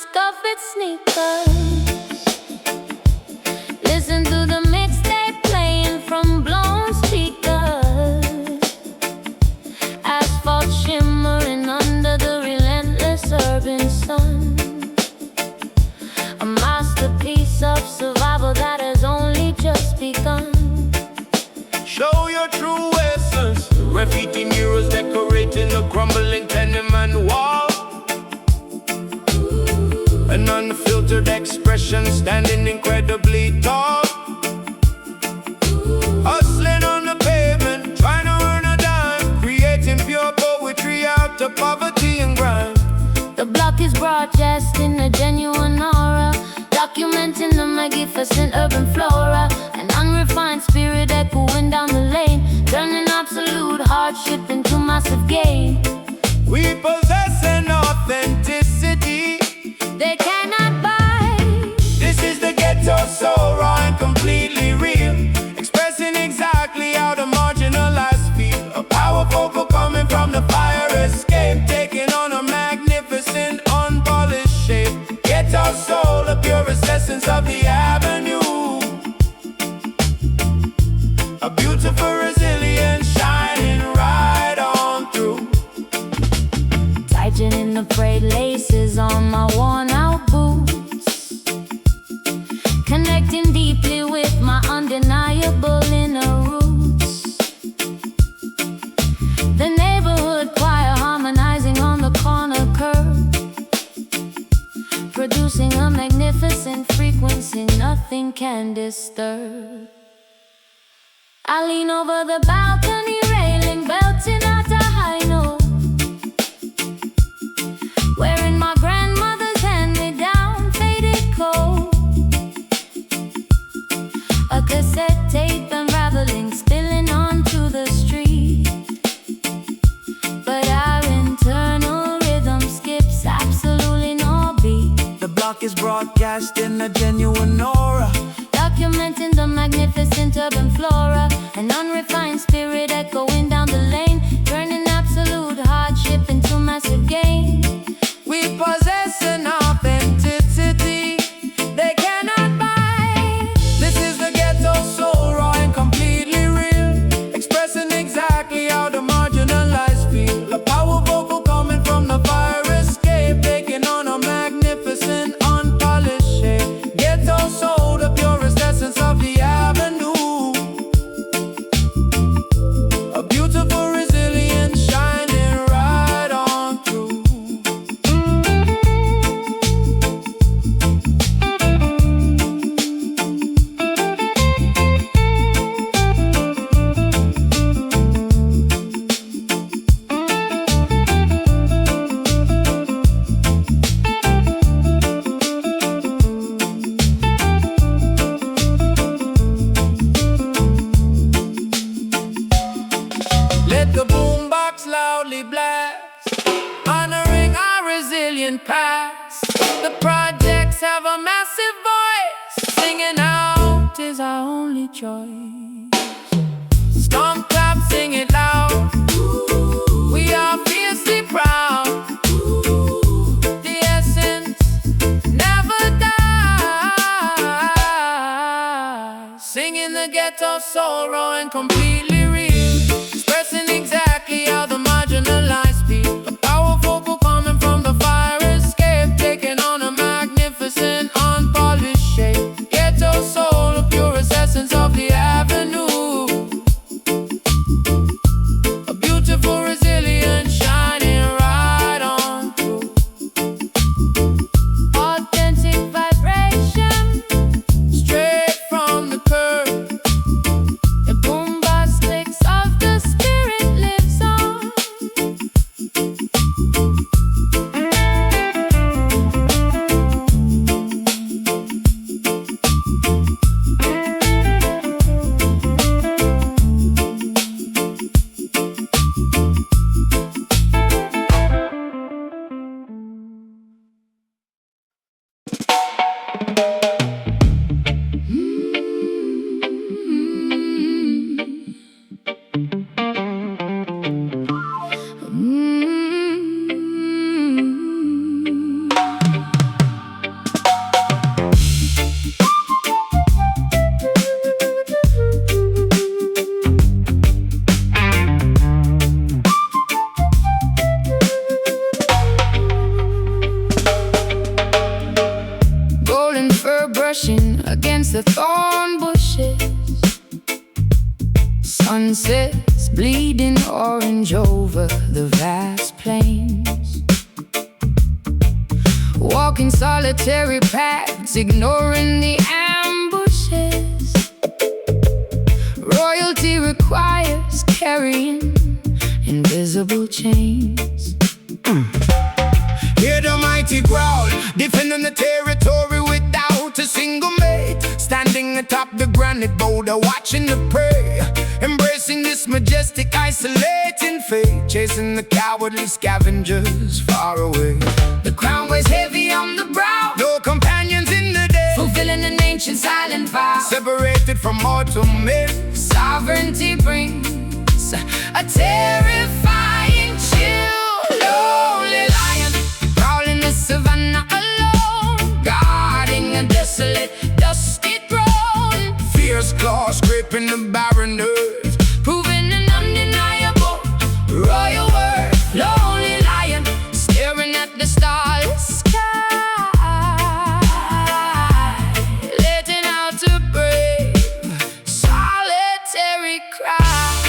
scuffed sneakers. Listen to the mixtape playing from blown speakers. Asphalt shimmering under the relentless urban sun. A masterpiece of survival that has only just begun. Show your true essence. Graffiti murals decorating the crumbling tenement wall. An unfiltered expression standing incredibly tall. Hustling on the pavement, trying to earn a dime. Creating pure poetry out of poverty and grime. The block is broadcasting a genuine aura, documenting the magnificent urban flora. An unrefined spirit echoing down the lane, turning absolute hardship into massive gain. We possess an authenticity they cannot buy. This is the ghetto soul, raw and completely real, expressing exactly how the marginalized feel. A power vocal coming from the fire escape, taking on a magnificent, unpolished shape. Ghetto soul, the purest essence of the avenue. A beautiful, resilient, shining right on through. Tightening the frayed laces on my worn-out boots, connecting deeply with my undeniable inner roots. The neighborhood choir harmonizing on the corner curb, producing a magnificent frequency nothing can disturb. I lean over the balcony railing, belting out a high note, wearing my grandmother's hand-me-down faded coat. A cassette tape unraveling, spilling onto the street. But our internal rhythm skips absolutely no beat. The block is broadcasting a genuine aura, Documenting the magnificent urban flora. An unrefined spirit echoing down the lane, turning absolute hardship into massive gain. we possess an authenticity they cannot buy. This is the ghetto soul, raw and completely real, expressing exactly how the marginalized feel. A power vocal coming from the fire escape, taking on a magnificent, unpolished shape. Ghetto soul, the purest essence of the avenue. A beautiful, resilient, shining right on through. Let the boombox loudly blast, honoring our resilient past. The projects have a massive voice, singing out is our only choice. Stomp, clap, sing it loud. We are fiercely proud. The essence never dies. Singing the ghetto soul, raw and completely real, expressing exactly how the marginalized feel. A power vocal coming from the fire escape, taking on a magnificent, unpolished shape. Ghetto soul, the purest essence of the avenue. A beautiful, resilient, shining right on through. Authentic vibration, Straight from the curb. the boom bust brushing against the thorn bushes. Sunsets bleeding orange over the vast plains. Walking solitary paths, ignoring the ambushes. Royalty requires carrying invisible chains. Hear the mighty growl, defending the territory without a single mate. Standing atop the granite boulder, watching the prey. Embracing this majestic, isolating fate. Chasing the cowardly scavengers far away. The crown weighs heavy on the brow, No companions in the day, fulfilling an ancient silent vow. separated from mortal men. Sovereignty brings a terrifying chill. Lonely lion, prowling the savannah alone, guarding a desolate, dusty throne. Fierce claws scraping the barren earth, Proving an undeniable royal worth. Lonely lion, staring at the starless sky, letting out a brave, solitary cry.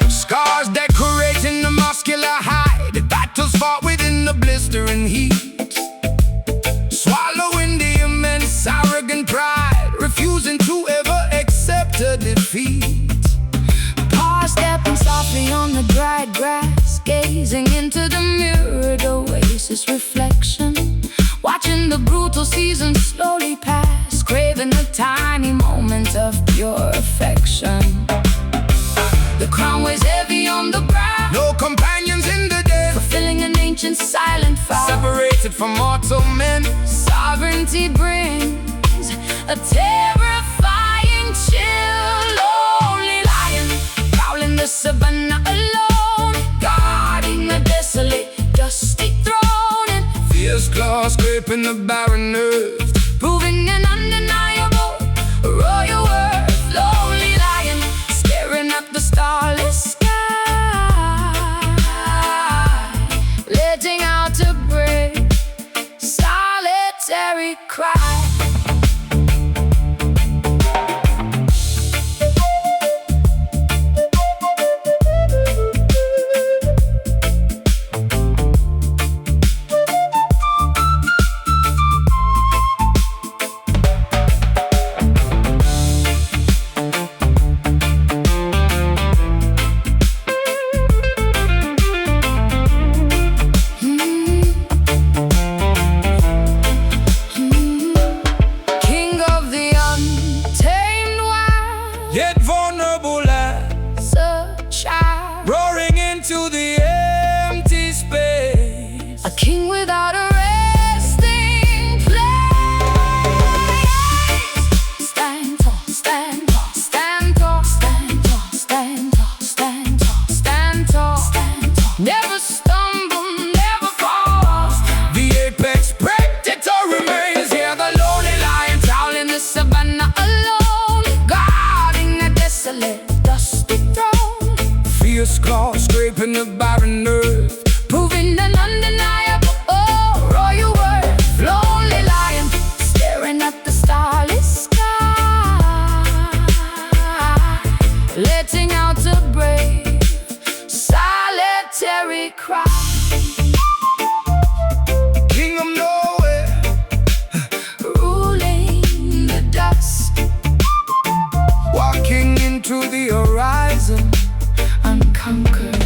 scars decorating the muscular hide. Battles fought within the blistering heat, swallowing the immense arrogant pride, refusing to ever accept a defeat. Paw stepping softly on the dried grass, gazing into the mirrored oasis reflection. Watching the brutal season slowly pass, craving a tiny moment of pure affection. The crown weighs heavy on the brow, No companions in the day, fulfilling an ancient silent vow. separated from mortal men. Sovereignty brings a terrifying chill. Lonely lion, prowling the savannah alone, guarding a desolate, dusty throne. And Fierce claws scraping the barren earth, proving an undeniable royal worth. Lonely lion, staring at the starless sky, letting out a brave, solitary cry. King of the untamed wild, yet vulnerable as a child, roaring into the empty space. a king without a resting place. Stand tall, stand tall, stand tall, stand tall, stand tall, stand tall, stand tall, stand tall. Never stumble, never fall. The apex predator remains here, the lonely lion Prowling the savannah alone, guarding a desolate, dusty throne. fierce claws scraping the barren earth, Proving an undeniable royal worth. Lonely lion, staring at the starless sky, letting out a brave, solitary cry. king of nowhere, Ruling the dusk, walking into the horizon. unconquered.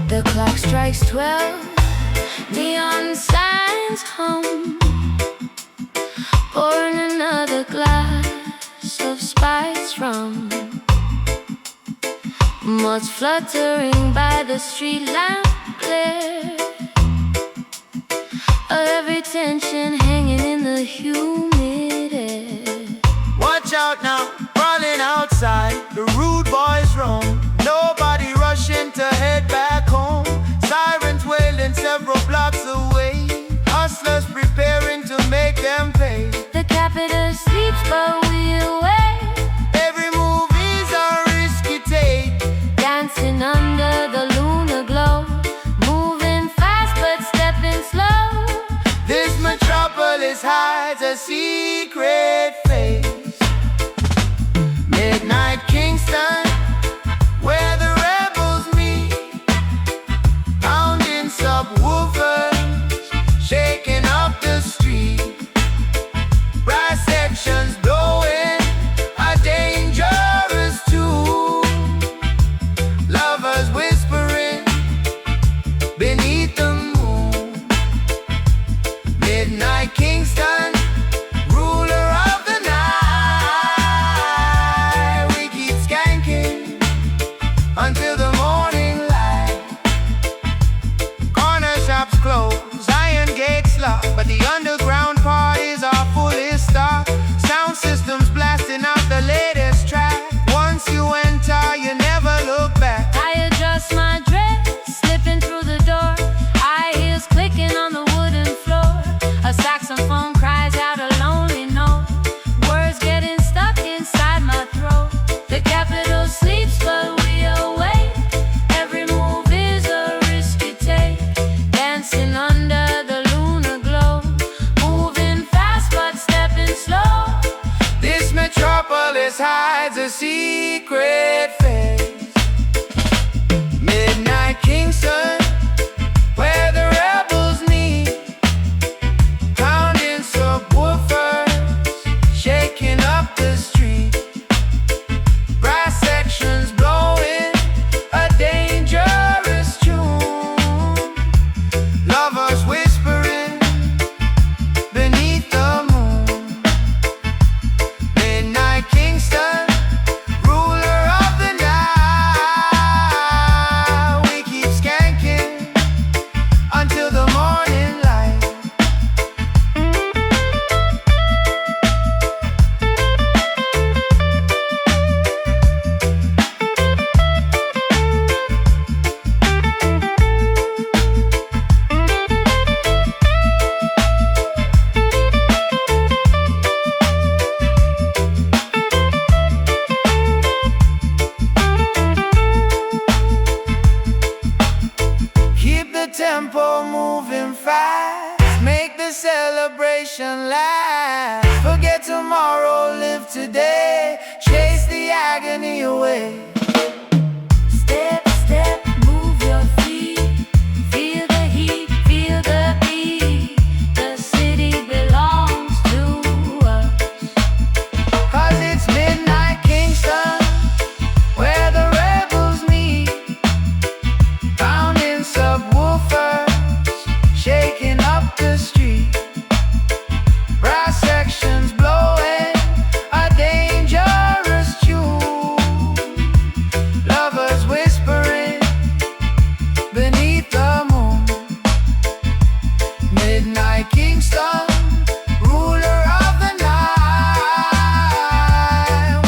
The clock strikes 12, neon signs hum, pouring another glass of spice from. Moths fluttering by the street lamp glare, every tension hanging in the humid air. Watch out now, running outside, the rude boys roam. Nobody rushing to head back home. Sirens wailing several blocks away. Hustlers preparing to make them pay. The capital sleeps but we awake. Every move is a risky take. Dancing under the lunar glow, moving fast but stepping slow. This metropolis hides a secret face. Midnight Kingston, where the rebels meet, pounding subwoofers, shaking up the street. Brass sections blowing a dangerous tune. Lovers whispering beneath the moon. Midnight Kingston, ruler of the night. We keep skanking until the morning light. Corner shops close, iron gates locked, but the underground parties are fullest stock. Sound systems blasting out the latest track. Once you enter, you never look back. I adjust my dress, slipping through the door, high heels clicking on the wooden floor. A saxophone cries out a lonely note, words getting stuck inside my throat. The capital sleeps but we awake. Every move is a risky take. Dancing under the lunar glow, moving fast but stepping slow. This metropolis hides a secret face. Midnight Kingston, where the rebels meet, pounding subwoofers, shaking up the street. Brass sections blowing a dangerous tune. Lovers whispering beneath the moon. Midnight Kingston, ruler of the night. We keep skanking until the morning light. Keep the tempo moving fast, make the celebration last. Forget tomorrow, live today, chase the agony away. Step, step, move your feet. Feel the heat, feel the beat. The city belongs to us. 'Cause it's midnight Kingston, where the rebels meet, pounding subwoofers, shaking up the street. Brass sections blowing a dangerous tune. Lovers whispering beneath the moon. Midnight Kingston, ruler of the night.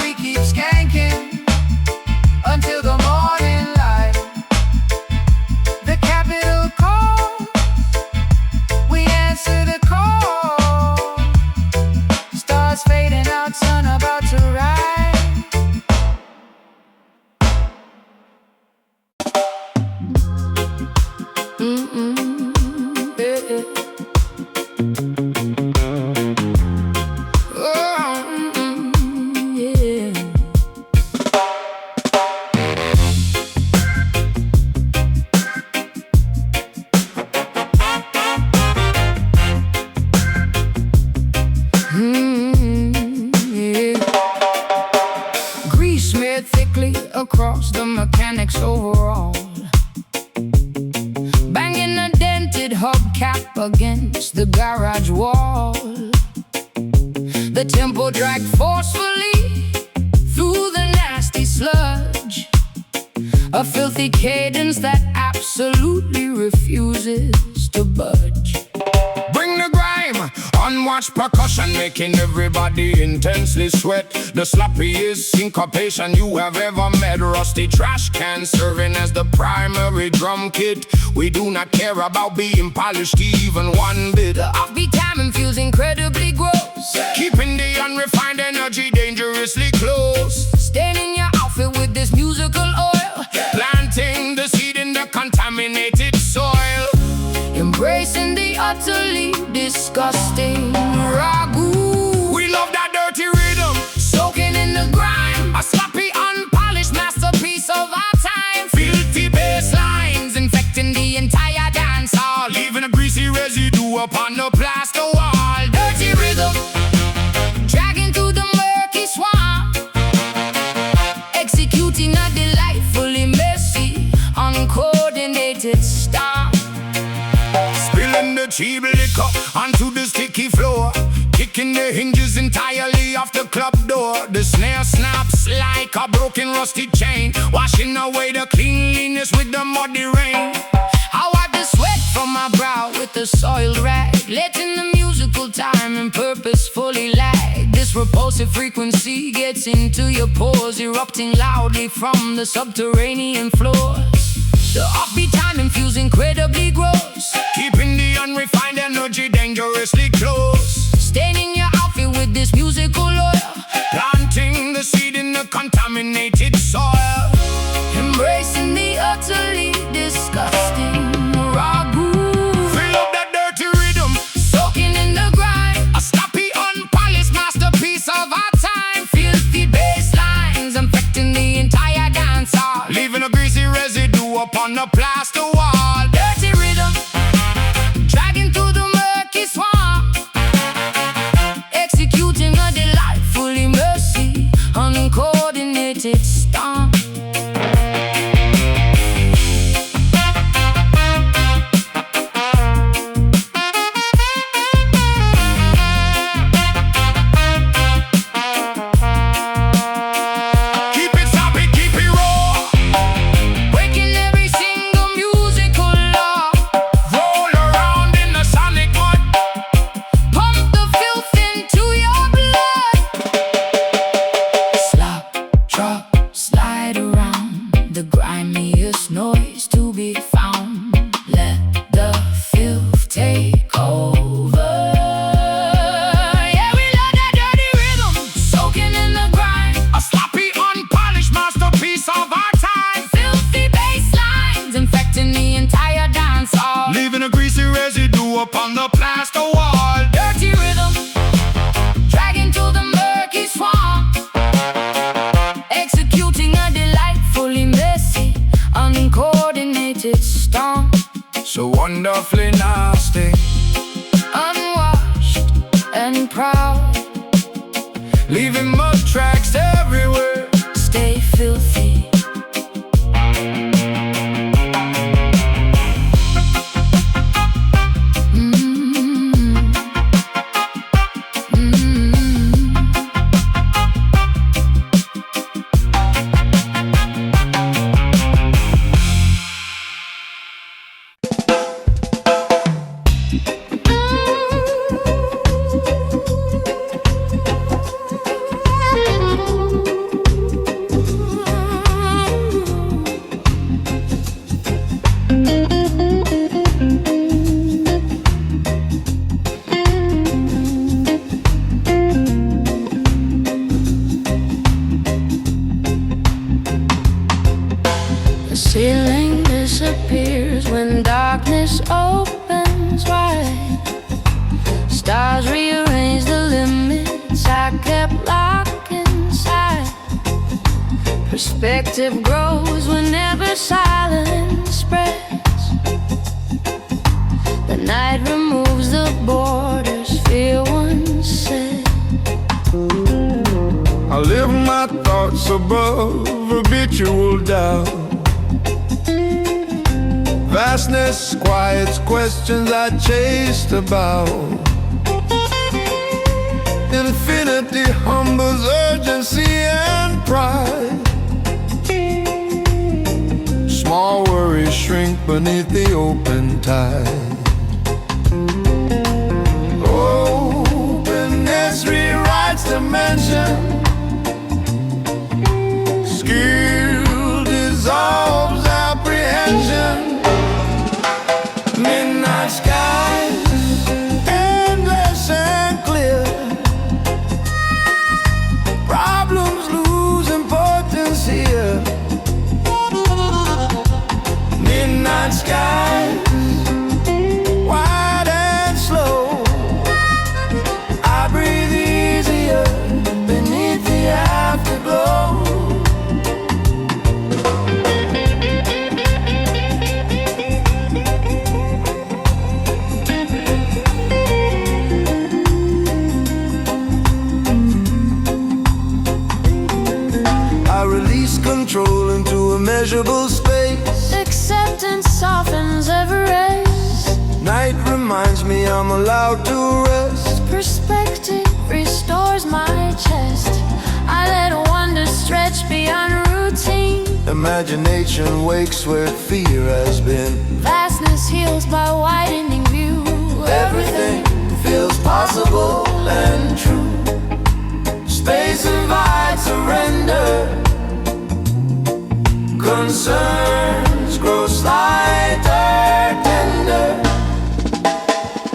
We keep skanking until the morning light. The capital calls, we answer the call. Stars fading out, sun about to rise. Grease smeared thickly across the mechanic's overall, banging a dented hubcap against the garage wall. The tempo dragged forcefully, through the nasty sludge, a filthy cadence that absolutely refuses to budge. Bring the grime, unwatched percussion, making everybody intensely sweat. The sloppiest syncopation you have ever met. Rusty trash can serving as the primary drum kit. We do not care about being polished even one bit. The offbeat timing feels incredibly gross, Keeping the unrefined energy dangerously close. staining your outfit with this musical oil, Planting the seed in the contaminated soil. embracing the utterly disgusting ragu. We love that dirty rhythm, Soaking in the grime, a sloppy, unpolished masterpiece of our time. filthy bass lines, Infecting the entire dance hall, leaving a greasy residue upon the plaster wall. dirty rhythm, dragging through the murky swamp, executing a delightfully messy, uncoordinated stomp. Spilling the cheap liquor onto the sticky floor, kicking the hinges entirely off the club door. The snare snaps like a broken rusty chain, washing away the cleanliness with the muddy rain. I wipe the sweat from my brow with a soiled rag, letting the musical timing purposefully lag. This repulsive frequency gets into your pores, erupting loudly from the subterranean floors. The offbeat timing feels incredibly gross, Keeping the unrefined energy dangerously close. staining your outfit with this musical oil, Planting the seed in the contaminated soil. embracing the utterly disgusting ragu. Fill up that dirty rhythm, Soaking in the grime, a sloppy, unpolished masterpiece of our time. filthy bass lines, infecting the entire dance hall, Leaving a greasy residue upon the plaster wall. dirty rhythm, dragging through the murky swamp, executing a delightfully messy, uncoordinated stomp. Keep it sloppy, keep it raw. Breaking every single musical law, Roll around in the sonic mud. pump the filth into your blood. Slop, drop, slide around, the grimiest noise to be found. Let the filth take over. Yeah, we love that dirty rhythm, soaking in the grime, A sloppy, unpolished masterpiece of our time. filthy bass lines, infecting the entire dance hall. Leaving a greasy residue upon the plaster wall. Dirty rhythm, dragging through the murky swamp, executing a delightfully messy, uncoordinated stomp. So wonderfully nasty, Unwashed and proud, leaving mud tracks everywhere. stay filthy. The ceiling disappears when darkness opens wide. Stars rearrange the limits I kept locked inside. Perspective grows whenever silence spreads. The night removes the borders fear once said. I live my thoughts above habitual doubt. Vastness quiets questions I chased about. Infinity humbles urgency and pride. Small worries shrink beneath the open tide. Openness rewrites dimension. Skill dissolves apprehension. Midnight skies, endless and clear. Problems lose importance here. Midnight skies, wide and slow. I breathe easier beneath the afterglow. I release control into a measurable space. Acceptance softens every race. Night reminds me I'm allowed to rest. Perspective restores my chest. I let wonder stretch beyond routine. Imagination wakes where fear has been. Vastness heals by widening view. Everything feels possible and true. Space invites surrender. Concerns grow slighter, tender.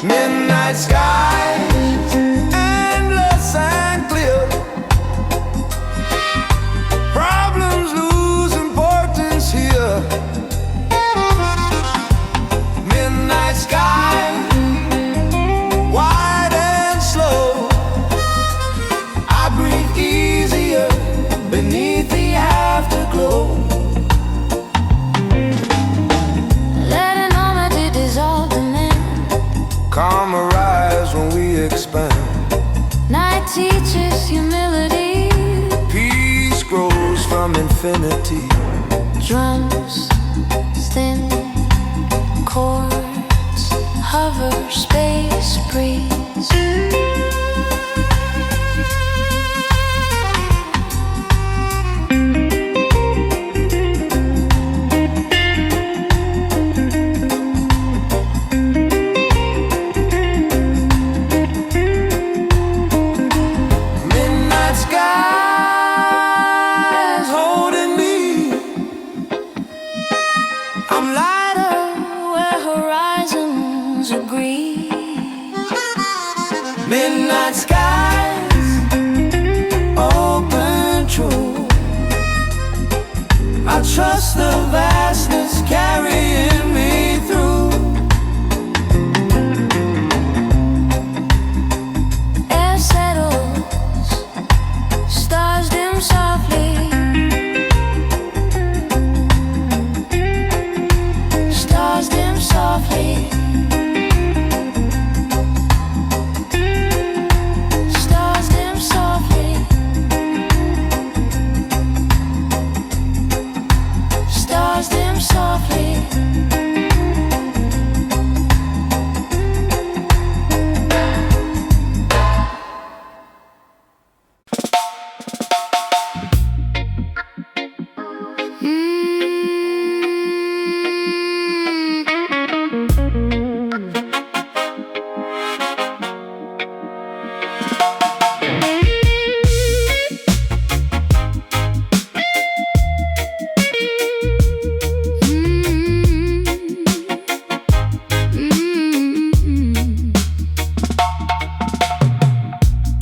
Midnight skies, endless and clear. Problems lose importance here. Midnight skies, wide and slow. I breathe easier beneath the afterglow. Let enormity dissolve the man. Calm arise when we expand. Night teaches humility. Peace grows from infinity. Drums, thin chords, hover, space breeze. Midnight skies holding me. I'm lighter where horizons agree. Midnight skies open true. I trust the vastness carrying me through. Air settles, stars dim softly. Stars dim softly. Stars dim softly. Stars dim softly.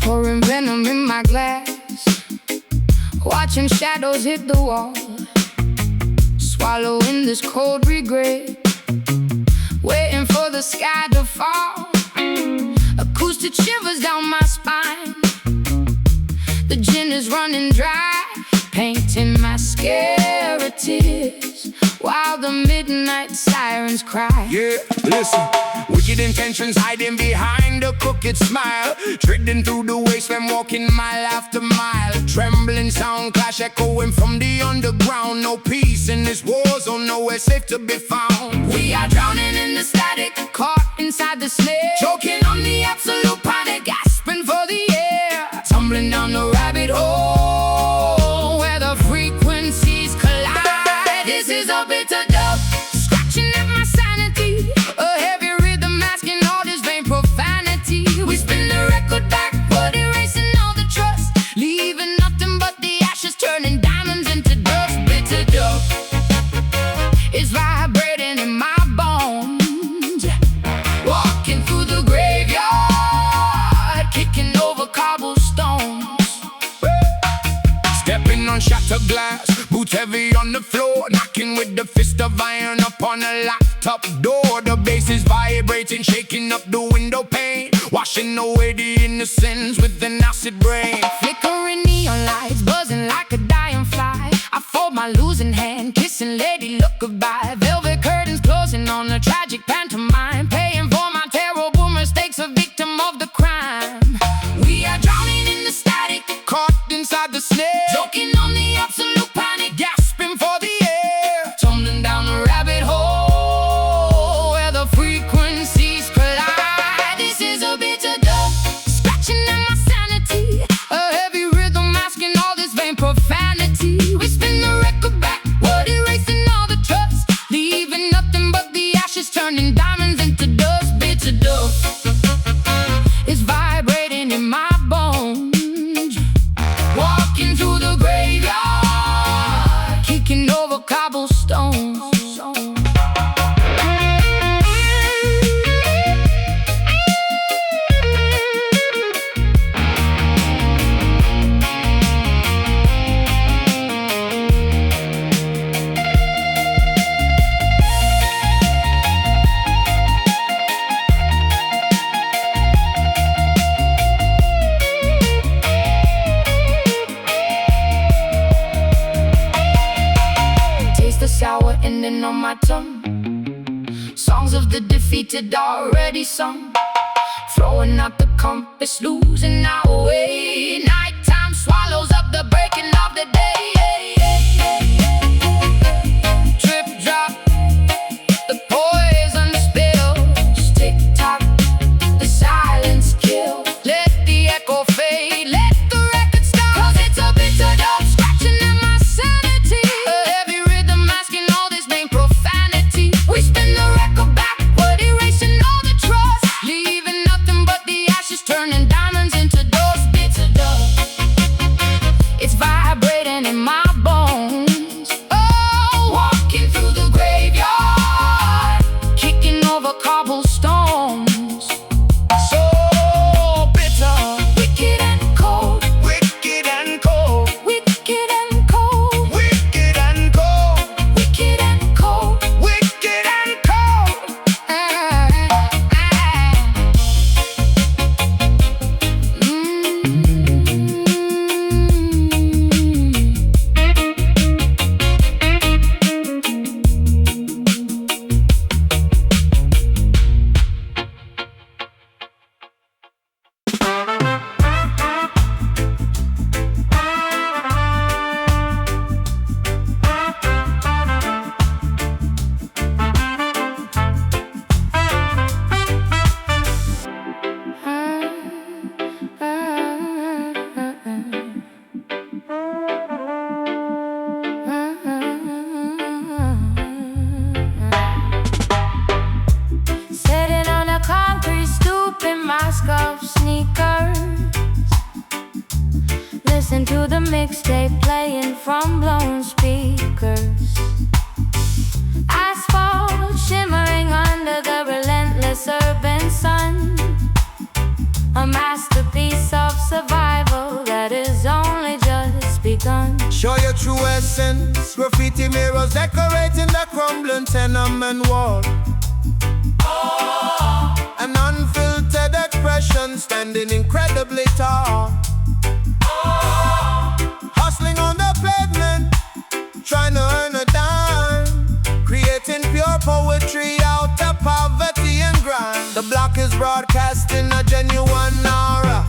Pouring venom in my glass, watching shadows hit the wall, swallowing this cold regret, waiting for the sky to fall. Acoustic shivers down my spine. The gin is running dry, painting mascara tears, while the midnight sirens cry. Yeah, listen. Wicked intentions hiding behind a crooked smile, treading through the wasteland, walking mile after mile. Trembling sound clash echoing from the underground. No peace in this war zone, nowhere safe to be found. We are drowning in the static, caught inside the snare, Choking on the absolute panic, gasping for the air. Tumbling down the rabbit hole where the frequencies collide. This is a bitter dub, scratching at my sanity. A heavy rhythm masking all this vain profanity. We spin the record backward, erasing all the trust, leaving nothing but the ashes, turning diamonds into dust. Bitter dub is vibrating in my bones, walking through the graveyard, kicking over cobblestones. Stepping on shattered glass, boots heavy on the floor, knocking with the fist of iron upon a laptop door. The bass is vibrating, shaking up the window pane, washing away the innocence with an acid rain. Flickering neon lights, buzzing like a dying fly. I fold my losing hand, kissing lady, look goodbye. Velvet curtains closing on a tragic pantomime, paying for my terrible mistakes, a victim of the crime. We are drowning in the static, Caught inside the snare, choking on the absolute panic, gasping for the air. tumbling down a rabbit hole where the frequencies collide. This is a bitter dub, scratching at my sanity. A heavy rhythm masking all this vain profanity. We spin the record backward, erasing all the trust, leaving nothing but the ashes, turning diamonds into dust. Bitter dub is vibrating in my bones, walking through the graveyard, kicking over cobblestones. Taste the sour ending on my tongue. Songs of the defeated already sung, throwing out the compass, losing our way. Nighttime swallows up the breaking of the day. Trip drop, the poison spills. Tick tock, the silence kill. Let the echo fade, let the record stop. 'Cause it's a bitter dub, scratching at my sanity. A heavy rhythm masking all this vain profanity. We spin the record backward, erasing all the trust, leaving nothing but the ashes, turning diamonds into dust. Bitter dub, it's vibrating in my bones. Oh, walking through the graveyard, kicking over cobblestones. So bitter, Wicked and cold, wicked and cold, wicked and cold, wicked and cold, wicked and cold. wicked and cold. Sitting on a concrete stoop in my scuffed sneakers, listen to the mixtape playing from blown speakers. Asphalt shimmering under the relentless urban sun, a masterpiece of survival that is only just begun. Show your true essence. Graffiti mirrors decorating the crumbling tenement wall. An unfiltered expression standing incredibly tall. Hustling on the pavement, trying to earn a dime, creating pure poetry out of poverty and grind. The block is broadcasting a genuine aura,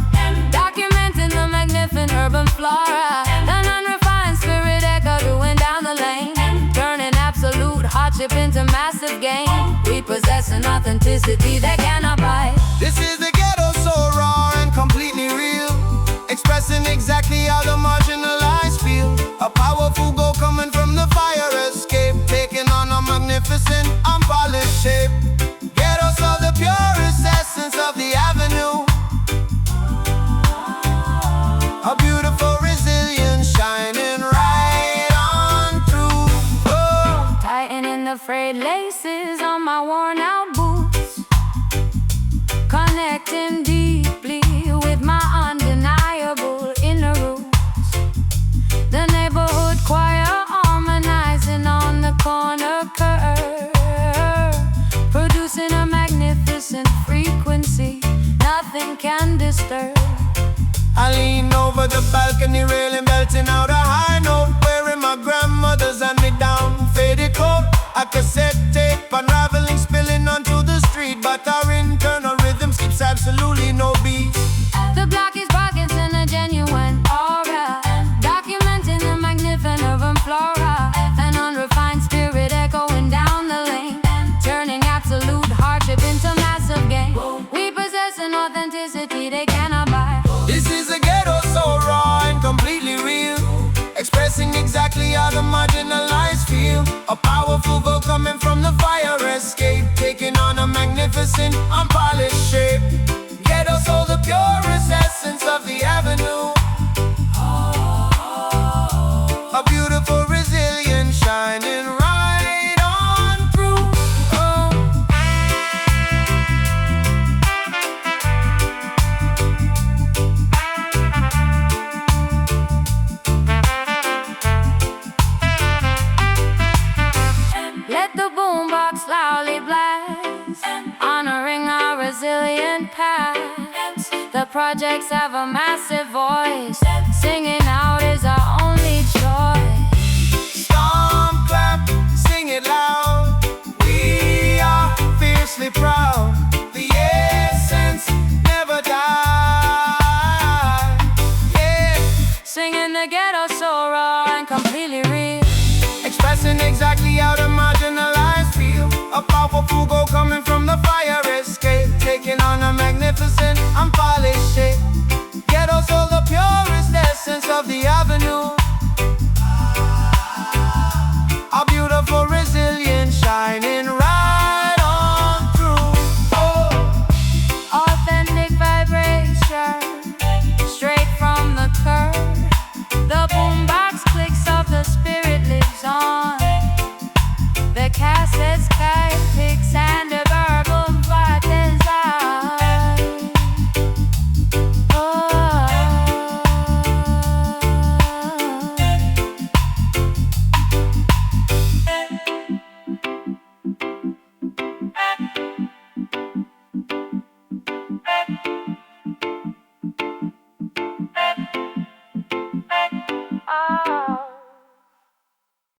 Documenting the magnificent urban flora, an unrefined spirit echo doing down the lane, turning absolute hardship into massive gain. We possess an authenticity that cannot buy. This is the ghetto so raw and completely real. expressing exactly how the marginalized feel. A powerful glow coming from the fire escape, taking on a magnificent, unpolished shape. Ghetto saw the purest essence of the avenue. A beautiful resilience shining right on through. Oh. Tightening the frayed laces on my worn out boots, connecting deeply with my undeniable inner roots. The neighborhood choir harmonizing on the corner curve, producing a magnificent frequency nothing can disturb. I lean over the balcony railing, belting out a high note, wearing my grandmother's hand-me-down faded coat. A cassette tape unraveling, spilling onto the street, but our internal rhythm skips absolutely no beat. The block is Parkinson, a genuine aura, documenting the magnificent flora. An unrefined spirit echoing down the lane, turning absolute hardship into massive gain. We possess an authenticity they cannot buy. This is a ghetto so raw and completely real, expressing exactly how the marginalized feel. A powerful vote coming from the fire escape, taking on a magnificent, unpolished shape. Ghetto soul, the purest essence of the avenue. A beautiful resilience shining right on through. Oh. Let the boombox loudly blast, honoring our resilient past. The projects have a massive voice, singing out is our only choice. Stomp, clap, sing it loud. We are fiercely proud. The essence never dies. Yeah. Singing the ghetto so raw and completely real, Expressing exactly how the marginalized feel. A powerful glow coming from the fire escape, taking on a magnificent, unpolished shape. Ghetto soul, the purest essence of the avenue.